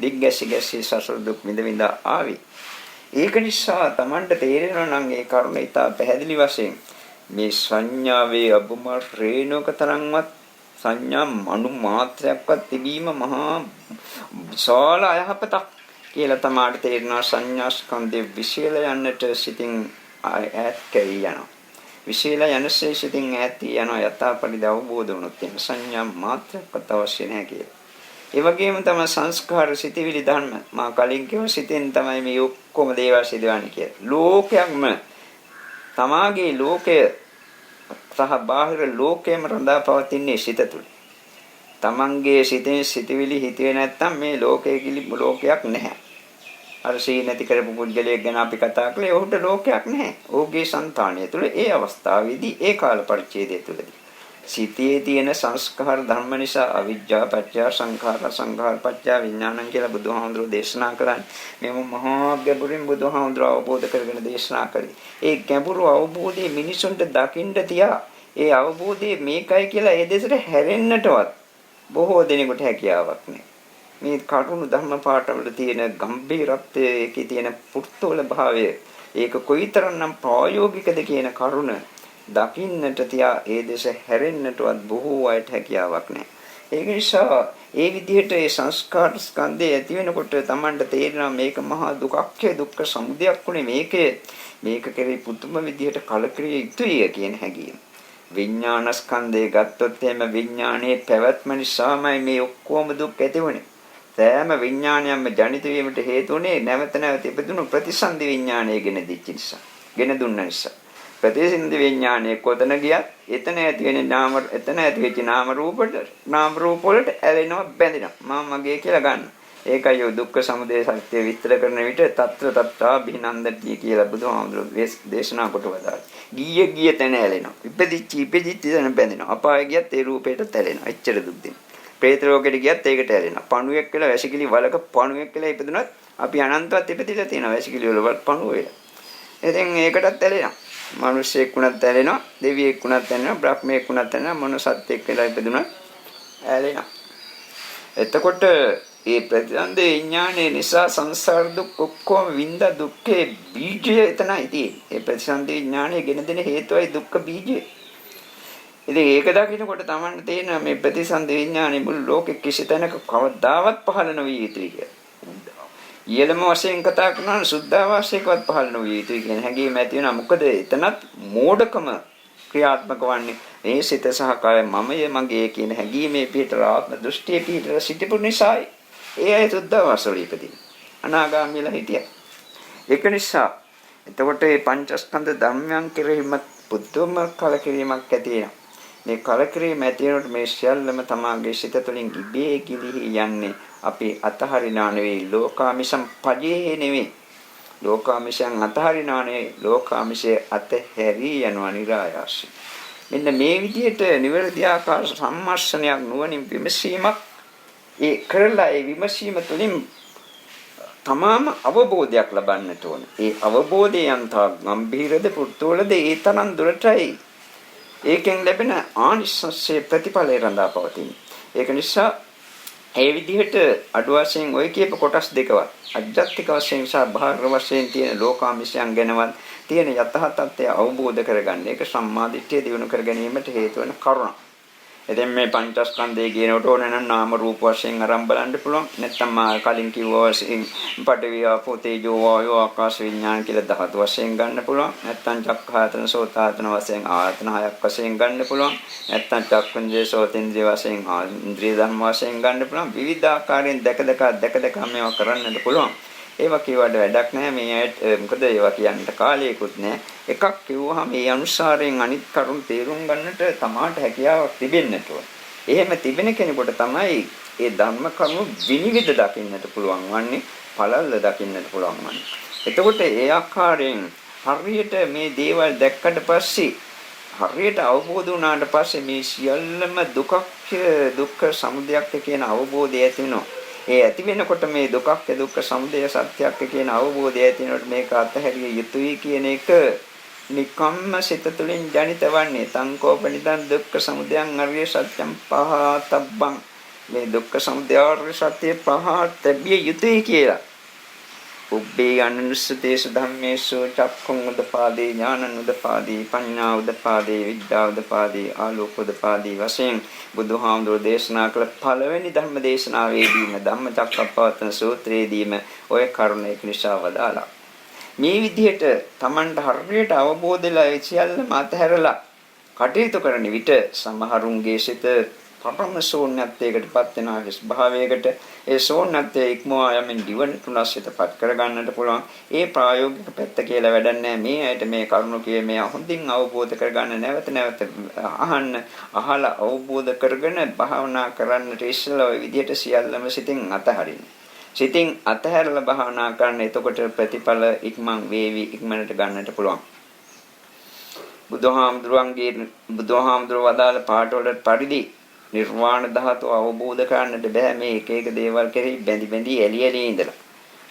දිග්ගැසි සසර දුක් විඳ ආවේ. ඒක නිසා Tamanට තේරෙනවා නම් ඒ කරුණ ඉතා පැහැදිලි වශයෙන් මේ සංඥාවේ අබුම රේණුක තරම්වත් සංඥා අණු මාත්‍රයක්වත් තිබීම මහා විශාල අයහපතක් කියලා තමයි තේරෙනවා. සංඥා ස්කන්ධේ විශේල යන්නට සිතින් ඈත් කැවි යනවා. විශේල යනසේ සිතින් ඈත් යනවා යථාපරිදි අවබෝධ වුණොත් එන සංඥා මාත්‍රයක්වත් අවශ්‍ය නැහැ කියලා. ඒ වගේම තමයි සංස්කාර සිතිවිලි ධර්ම මා කලින් කියව සිතෙන් තමයි මේ ඔක්කොම දේවල් සිදුවන්නේ කියලා. ලෝකයක්ම තමාගේ ලෝකය සහ බාහිර ලෝකයම රඳා පවතින්නේ සිත තුළ. තමන්ගේ සිතෙන් සිතිවිලි හිතුවේ නැත්නම් මේ ලෝකයක් නැහැ. අර සී නැති කරපු පුද්ගලයෙක් ගැන අපි කතා කළේ ඔහුට ලෝකයක් නැහැ. ඔහුගේ సంతාණය තුළ ඒ අවස්ථාවේදී ඒ කාල පරිච්ඡේදය තුළදී සිතේ තියෙන සංස්කාර ධර්ම නිසා අවිජ්ජා පත්‍ය සංඛාර සංඛාර පත්‍ය විඥානං කියලා බුදුහාමුදුරෝ දේශනා කරන්නේ. මේව මහා ගැඹුරින් බුදුහාමුදුරෝ අවබෝධ කරගෙන දේශනා කළේ. ඒ ගැඹුරු අවබෝධය මිනිසුන්ට දකින්න තියා ඒ අවබෝධය මේකයි කියලා ඒ දෙසට හැරෙන්නටවත් බොහෝ දෙනෙකුට හැකියාවක් නැහැ. මේ කරුණු ධර්ම පාඨවල තියෙන ගැඹීරත්වය, ඒකේ තියෙන පුර්තෝල භාවය, ඒක කොයිතරම්නම් ප්‍රායෝගිකද කියන කරුණ දකින්නට තියා ඒ දෙස හැරෙන්නටවත් බොහෝ අයට හැකියාවක් නැහැ. ඒක නිසා ඒ විදිහට ඒ සංස්කාර ස්කන්ධය ඇති වෙනකොට Tamanට තේරෙනවා මේක මහා දුක්ඛය, දුක්ඛ සමුදයක් උනේ මේක කෙරේ පුදුම විදිහට කලකිරිය යුතුය කියන හැඟීම. විඥානස්කන්ධය ගත්තොත් එහෙම විඥානයේ පැවැත්ම නිසාමයි මේ ඔක්කොම දුක් ඇතිවන්නේ. සෑම විඥානයක්ම ජනිත වීමට හේතු වුණේ නැවත නැවත ඉපදුණු ප්‍රතිසන්දි විඥානය ගෙන දිච්ච නිසා. ගෙන දුන්න නිසා. ප්‍රතිසන්දි විඥානයේ කොතන ගියත් එතන ඇති වෙන නාම එතන ඇති වෙච්ච නාම රූප වලට ඇලෙනවා බැඳෙනවා. මගේ කියලා ගන්න. ඒකයි ඔය දුක්ඛ සමුදය සත්‍ය විස්තර කරන විට తත්‍ර තත්තා බිනන්දටි කියලා බුදුහාමුදුරුවෝ දේශනා කොට වදාළා. ගිය තැන ඇලෙනවා. ඉපදිච්ච තැන බැඳෙනවා. අපාය ගියත් ඒ රූපයට ඇලෙනවා. එච්චර දුක් දෙනවා. ප්‍රේත ලෝකෙට ගියත් ඒකට ඇලෙනවා. පණුවෙක් කියලා වැසිකිලි වලක පණුවෙක් කියලා ඉපදුනත් අපි අනන්තවත් ඉපදිලා තියෙනවා වැසිකිලි වල පණුව වෙලා. ඉතින් ඒකටත් ඇලෙනවා. මිනිස්සෙක් වුණත් ඇලෙනවා, දෙවියෙක් වුණත් ඇලෙනවා, බ්‍රහ්මයෙක් වුණත් ඇලෙනවා, මොන සත්ත්වෙක් කියලා ඉපදුනත් ඇලෙනවා. එතකොට මේ ප්‍රතිසන්දේ විඥානයේ නිසා සංසාර දුක් ඔක්කොම විඳ දුක්ඛේ බීජය එතනයි තියෙන්නේ. මේ ප්‍රතිසන්දේ විඥානයේ ගෙන දෙන හේතුවයි දුක්ඛ බීජය. ඉතින් ඒක දකින්නකොට Tamanට තේරෙනවා මේ ප්‍රතිසන්දි විඥානේ මුළු ලෝකෙ කිසි තැනක කවදාවත් පහළ නොවිය යුතුයි කියලා. ඊළම වශයෙන් කතා කරනවා සුද්ධාවාසයකවත් පහළ නොවිය යුතුයි කියන හැඟීම ඇති වෙනවා. මොකද එතනත් මෝඩකම ක්‍රියාත්මක වන්නේ මේ සිත සහ කය මමය මගේ කියන හැඟීමේ පිටර ආත්ම දෘෂ්ටියේ පිටර සිටිපු නිසායි ඒ අය සුද්ධාවාසවල ඉපදින. අනාගාමීලා හිටියා. ඒක නිසා එතකොට මේ පංචස්කන්ධ ධර්මයන් කෙරෙහිම පුදුම කලකිරීමක් ඇති වෙනවා. මේ කලකිරීම ඇති වෙනකොට මේ සියල්ලම තමාගේ සිත තුළින් ඉබේ ගිලිහි යන්නේ අපි අතහරිනා නෙවෙයි ලෝකාමිෂම් පජේ නෙවෙයි ලෝකාමිෂයන් අතහරිනා නෙවෙයි ලෝකාමිෂයේ අතහැරී යනවා නිරායාසයි. මෙන්න මේ විදිහට නිවැරදි ආකාර සම්මර්ෂණයක් නුවණින් විමසීමක් ඒ කරලා ඒ විමසීම තුළින් තමාම අවබෝධයක් ලබන්නට ඕන. ඒ අවබෝධය යන්තා ගම්භීරද පුර්තෝලද ඒ තරම් දුරටයි ඒකෙන් ලැබෙන ආනිසංසයේ ප්‍රතිඵලය රඳා පවතින. ඒක නිසා ඒ විදිහට අඩු වශයෙන් ඔය කියප කොටස් දෙකවත් අජ්ජත්තික වශයෙන් සහ බාහිර වශයෙන් තියෙන ලෝකාමිෂයන් ගැනවත් තියෙන යථා තත්ත්වය අවබෝධ කරගන්න. ඒක සම්මාදිට්ඨිය දිනු කර ගැනීමට හේතු වෙන කරුණක්. එතෙන් මේ පංචස්කන්ධය කියනකොට ඕන නම් නාම රූප වශයෙන් අරන් බලන්න පුළුවන්. නැත්නම් මා කලින් කිව්වා වශයෙන් පඨවි ආපෝ තේජෝ වායෝ ආකාශ විඥාන කියලා ධාතු වශයෙන් ගන්න පුළුවන්. නැත්නම් චක්ඛායතන සෝතායතන වශයෙන් ආයතන හයක් වශයෙන් ගන්න පුළුවන්. නැත්නම් චක්ඛුන්ද්‍රේ සෝතේන්ද්‍රේ වශයෙන් ඉන්ද්‍රිය ධර්ම වශයෙන් ගන්න පුළුවන්. විවිධ ආකාරයෙන් දැක දැක මේවා කරන්නත් පුළුවන්. ඒවා කියවට වැඩක් නැහැ මේ මොකද ඒවා කියන්නට කාලයකුත් නැහැ. එකක් කිව්වහම ඒ අනුසාරයෙන් අනිත් කරුණු තේරුම් ගන්නට තමාට හැකියාවක් තිබෙන්නට ඕන. එහෙම තිබෙන කෙනෙකුට තමයි ඒ ධර්ම කරුණු විනිවිද දකින්නට පුළුවන් වන්නේ, පළල්ල දකින්නට පුළුවන් වන්නේ. එතකොට ඒ ආකාරයෙන් හරියට මේ දේවල් දැක්කට පස්සේ හරියට අවබෝධ වුණාට පස්සේ මේ සියල්ලම දුක්ඛ සමුදයක් කියන අවබෝධය ඇති වෙනවා. ඒ ඇති වෙනකොට මේ දුක්ඛ සමුදය සත්‍යයක් කියන අවබෝධය ඇති වෙනකොට මේක අතහැරිය යුතුයි කියන එක නිකම්ම සිත තුළින් ජනිත වන්නේ. සංකෝපනිදන් දුක්ඛ සමුදයං අරිය සත්‍යං පහතබ්බං. මේ දුක්ඛ සමුදය අරිය සත්‍ය පහතබ්බිය යුතුයි කියලා. උබ්බේ අනුස්සතේසු ධම්මේසු චක්ඛුං උදපාදී ඥානං උදපාදී පඤ්ඤා උදපාදී විද්‍යා උදපාදී ආලෝක උදපාදී වශයෙන් බුදුහාමුදුරෝ දේශනා කළ පළවෙනි ධර්ම දේශනාවේදීම ධම්මචක්කප්පවත්තන සූත්‍රයේදීම ඔය කරුණ ඒක නිසා වදාලා. මේ විදිහට Tamanට හරියට අවබෝධලා ඒ සියල්ලම අතහැරලා කටයුතු කරන විට සමහරුන්ගේ සිත පරම ශූන්‍යත්වයකටපත් වෙනා ස්වභාවයකට ඒ ශූන්‍යත්වයේ ඉක්මවා යමින් දිවන තුනස්සිතපත් කරගන්නට පුළුවන්. ඒ ප්‍රායෝගික පැත්ත කියලා වැඩක් නැහැ. මේ ඇයිට මේ කරුණු කියේ මේ හොඳින් අවබෝධ කරගන්න නැවත අහන්න අහලා අවබෝධ කරගෙන භාවනා කරන්නට ඉස්සෙල්ලා ওই විදිහට සියල්ලම සිතින් අතහරින්න. සිතින් අතහැරලා භාවනා කරන්න. එතකොට ප්‍රතිඵල ඉක්මන් වේවි, ඉක්මනට ගන්නට පුළුවන්. බුදුහාමුදුරුවෝ වදාළ පාඩවල පරිදි නිර්වාණ ධාතුව අවබෝධ කරන්නට බෑ මේ එක දේවල් කෙරෙහි බැඳි එළියෙලි ඉඳලා.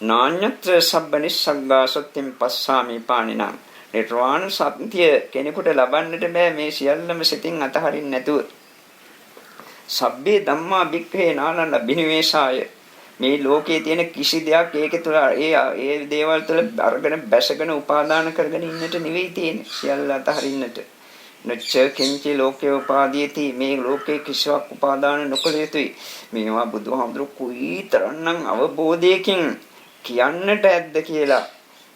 නාඤ්ඤත්‍ර සබ්බනිස්සග්ගා සත්‍යම් පස්සාමි පාණිනම්. නිර්වාණ සත්‍ය කෙනෙකුට ලබන්නට බෑ මේ සියල්ලම සිතින් අතහරින්න නැතුව. සබ්බේ ධම්මා භික්ඛවේ නානන්න බිනිවේෂාය. මේ ලෝකයේ තියෙන කිසි දෙයක් ඒකේ තුල ඒ දේවල් තුල අරගෙන බැසගෙන උපාදාන කරගෙන ඉන්නට නෙවෙයි තියෙන්නේ. සියල්ල අතහරින්නට. නච්ච කිංචි ලෝකේ උපාදීති මේ ලෝකේ කිසිවක් උපාදාන නොකළ යුතුයි. මේවා බුදුහාමුදුරු කුයි තරම්නම් අවබෝධයකින් කියන්නට ඇද්ද කියලා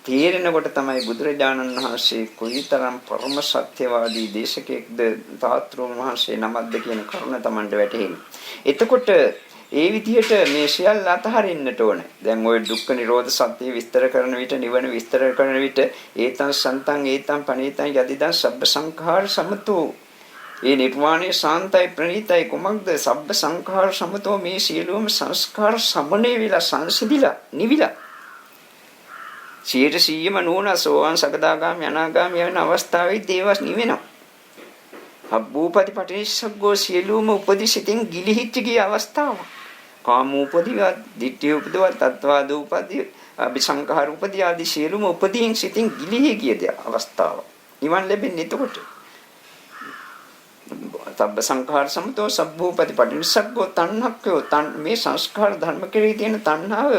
තේරෙනකොට තමයි බුදුරජාණන් වහන්සේ කොයිතරම් පරම සත්‍යවාදී දේශකෙක්ද තාත්‍රුන් වහන්සේ නමක්ද කියන කරුණ Tamanට වැටහෙන්නේ. එතකොට ඒ විදිහට මේ සියල්ල අතහරින්නට ඕනේ. දැන් ওই දුක්ඛ නිරෝධ සත්‍ය විස්තර කරන විට නිවන විස්තර කරන විට ඒතං සන්තං ඒතං පනීතං යදිදං සබ්බ සංඛාර සමතෝ ඒ නිර්වාණය සාන්තයි ප්‍රණීතයි කුමක්ද සබ්බ සංඛාර සමතෝ මේ සියලුම සංස්කාර සමනේ විලා සංසිඳිලා නිවිලා 100%ම නෝන සෝවාන් සකදාගාමී අනාගාමී යන අවස්ථාවේ දේවස් නිවෙනවා. අබ්බූපති පටිනිස්සග්ගෝ සියලුම උපදිසිතින් ගිලිහිච්ච ගිය අවස්ථාව. කාමූපදිවත්, ditthි උපදවත්, තත්වාද උපදී, අபிසංඛාර උපදී ආදී සියලුම උපදීන් සිතින් ගිලිහි ගිය අවස්ථාව. නිවන් ලැබෙන්නේ එතකොට. සබ්බ සංඛාර සමතෝ සබ්බූපති පටිනිස්සග්ගෝ තණ්හක්ඛයෝ මේ සංස්කාර ධර්ම කෙරෙහි තියෙන තණ්හාව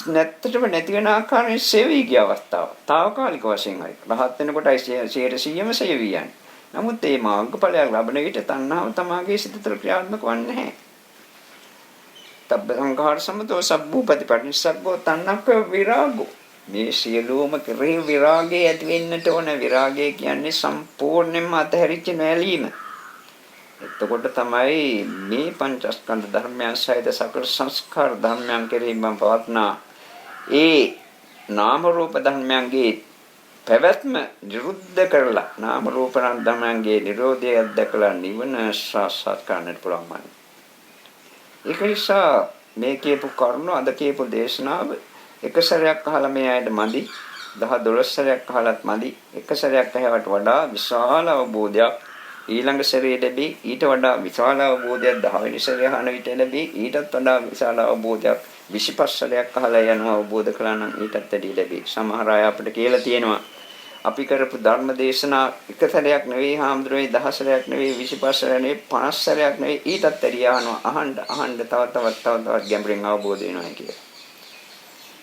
නැත්තටම නැති වෙන ආකාරයෙන් සේවී ගිය අවස්ථාව. తాවකාලික වශයෙන් හරි. රහත් වෙනකොටයි 100%ම සේවී යන්නේ. නමුත් මේ මාර්ගඵලයක් ලැබෙන විට තණ්හාව තමාගේ සිත තුළ ක්‍රියාත්මක වන්නේ නැහැ. තබ්බ සංඛාර සමතෝ සබ්බූපති පටිනිස්සග්ගෝ තණ්හක්ඛයෝ විරාගෝ මේ සියලුම කෙරෙහි විරාගය ඇති වෙන්නට ඕන. විරාගය කියන්නේ සම්පූර්ණයෙන්ම අතහැරිච්ච නැලීම. එතකොට තමයි මේ පංචස්කන්ධ ධර්මයන් සහිත සකල සංස්කාර ධර්මයන් කෙරෙහි මම පවත්නා ඒ නාම රූප ධර්මයන්ගේ පැවැත්ම නිරුද්ධ කරලා නාම රූප ධර්මයන්ගේ නිරෝධය දැකලා නිවන සාක්ෂාත් කරන්නට පුළුවන් වන්නේ. ඒක නිසා මේ කියපු කරුණ අද කියපු දේශනාව එක සැරයක් අහලා මේ අයට මදි 10 12 සැරයක් අහලත් මදි. එක සැරයක් අහවට වඩා විශාල අවබෝධයක් ඊළඟ සැරේ ලැබී ඊට වඩා විශාල අවබෝධයක් 10 වෙනි සැරේ අහන විට ලැබී ඊටත් වඩා විශාල අවබෝධයක් 25 සැරයක් අහලා යනවා අවබෝධ කළා නම් ඊටත් වැඩි ලැබී. සමහර අය අපිට කියලා තියෙනවා අපි කරපු ධර්ම දේශනා එක සැරයක් නෙවෙයි හාමුදුරුවෝ 10 සැරයක් නෙවෙයි 25 සැරයක් නෙවෙයි 50 සැරයක් නෙවෙයි ඊටත් වැඩි අහන්න තවත් ගැඹුරින් අවබෝධ වෙනවා කියලා.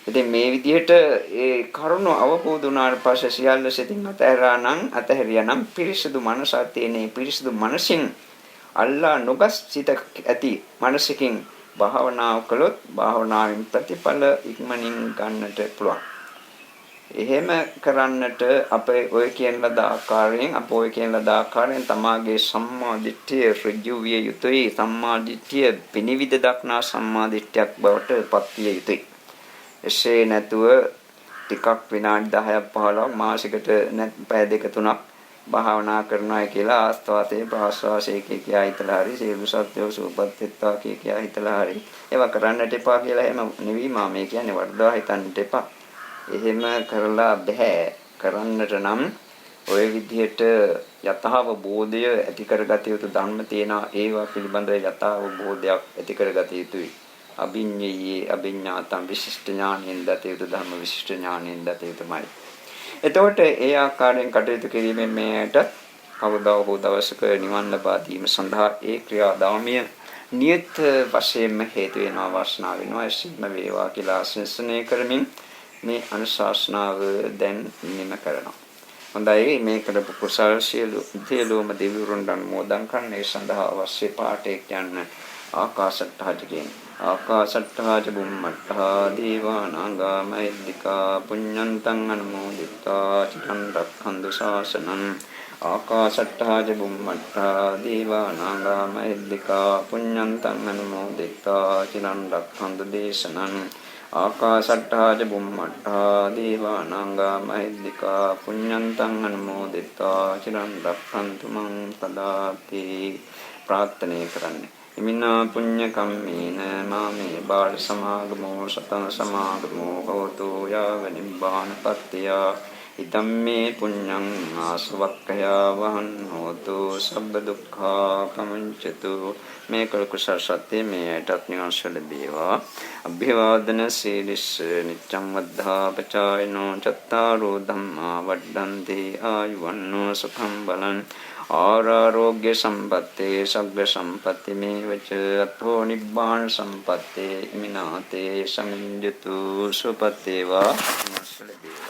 ඉතින් මේ විදිහට ඒ කරුණ අවබෝධ වුණාට පස්සේ සියල්ල සිතින් අතහැරියා නම් පිරිසුදු මනසක් තියෙන පිරිසුදු මනසින් අල්ලා නොගස් සිත ඇති මනසකින් භාවනාව කළොත් භාවනාවෙන් ප්‍රතිඵල ඉක්මනින් ගන්නට පුළුවන්. එහෙම කරන්නට අපේ ඔය කියන ලද ආකාරයෙන් තමාගේ සම්මා දිට්ඨිය ඍජු විය යුතුයි. සම්මා දිට්ඨිය පිනිවිද දක්නා සම්මා දිට්ඨියක් බවට පත් විය යුතුයි. එසේ නැතුව ටිකක් විනාඩි 10ක් 15ක් මාසෙකට පැය දෙක තුනක් භාවනා කරනවා කියලා ආස්වාදයේ ප්‍රාස්වාසයේ කියා හිතලා හරි සියලු සත්‍යෝ සූපත් වෙත්වා කියා හිතලා හරි ඒවා කරන්නට එපා කියලා එහෙම නෙවි මම මේ කියන්නේ වර්ධවා හිතන්නට එපා. එහෙම කරලා බෑ. කරන්නට නම් ඔය විදිහට යථාවබෝධය ඇති කරගatiya යුතු ධර්ම තියෙනවා. ඒවා පිළිබඳව යථාවබෝධයක් ඇති කරගatiya යුතුයි. අභිඤ්ඤයේ අභිඤ්ඤාතම් විශිෂ්ට ඥානෙන් දතේ යුතු ධර්ම විශිෂ්ට ඥානෙන් දතේ යුතුමයි. එතකොට ඒ ආකාරයෙන් කටයුතු කිරීමෙන් මේකට කවදා හෝ දවසක නිවන් ලබා දීම සඳහා ඒ ක්‍රියාදාමය නියත වශයෙන්ම හේතු වෙනවා වාසනාව වෙනවා එසින්ම වේවා කියලා ආශිර්වාද කරමින් මේ අනුශාසනාව දැන් නිම කරනවා. හොඳයි මේ කරපු කුසල් සියලුම දෙවිවරුන්ට අනුමෝදන් කරන ඒ සඳහා අවශ්‍ය පාඨයක් යන්න ආකාශට්ටහජ කියන ආකාශට්ටහජ බුම්මට්ටහා දීවානාගා මහිද්దికා පුඤ්ඤන්තං අනුමෝදිතා චිරන් රක්ඛන්තු ශාසනං ආකාශට්ටහජ බුම්මට්ටහා දීවානාගා මහිද්దికා පුඤ්ඤන්තං අනුමෝදිතා චිරන් රක්ඛන්තු දේශනං ආකාශට්ටහජ බුම්මට්ටහා දීවානාගා මහිද්దికා පුඤ්ඤන්තං අනුමෝදිතා චිරන් රක්ඛන්තු මං පදාති ප්‍රාර්ථනා කරන්නේ ඉමිනා පුඤ්ඤ කම්මේන මාමේ බාල සමාගමෝ සතං සමාගමෝ හෝතු යාව නිබ්බානපත්තිය ඉදම්මේ පුඤ්ඤං ආසවක්ඛයා වහං හෝතු සබ්බ දුක්ඛා කමුංචතු මේ කුසල සත්‍ය මේටත් නිවන්සල බේවා අභිවාදන සීලිස්ස නිච්ඡං වද්ධා පචායනෝ චත්තාරෝ ධම්මා වඩ්ඩන්ති ආයුවන්නෝ සුඛං බලං ආරෝග්‍ය සම්පත්තේ සග්ග සම්පatti මේවච අතෝ නිබ්බාන සම්පත්තේ මිනාතේ සමිඤ්ඤතු සුපතේවා නස්සලදී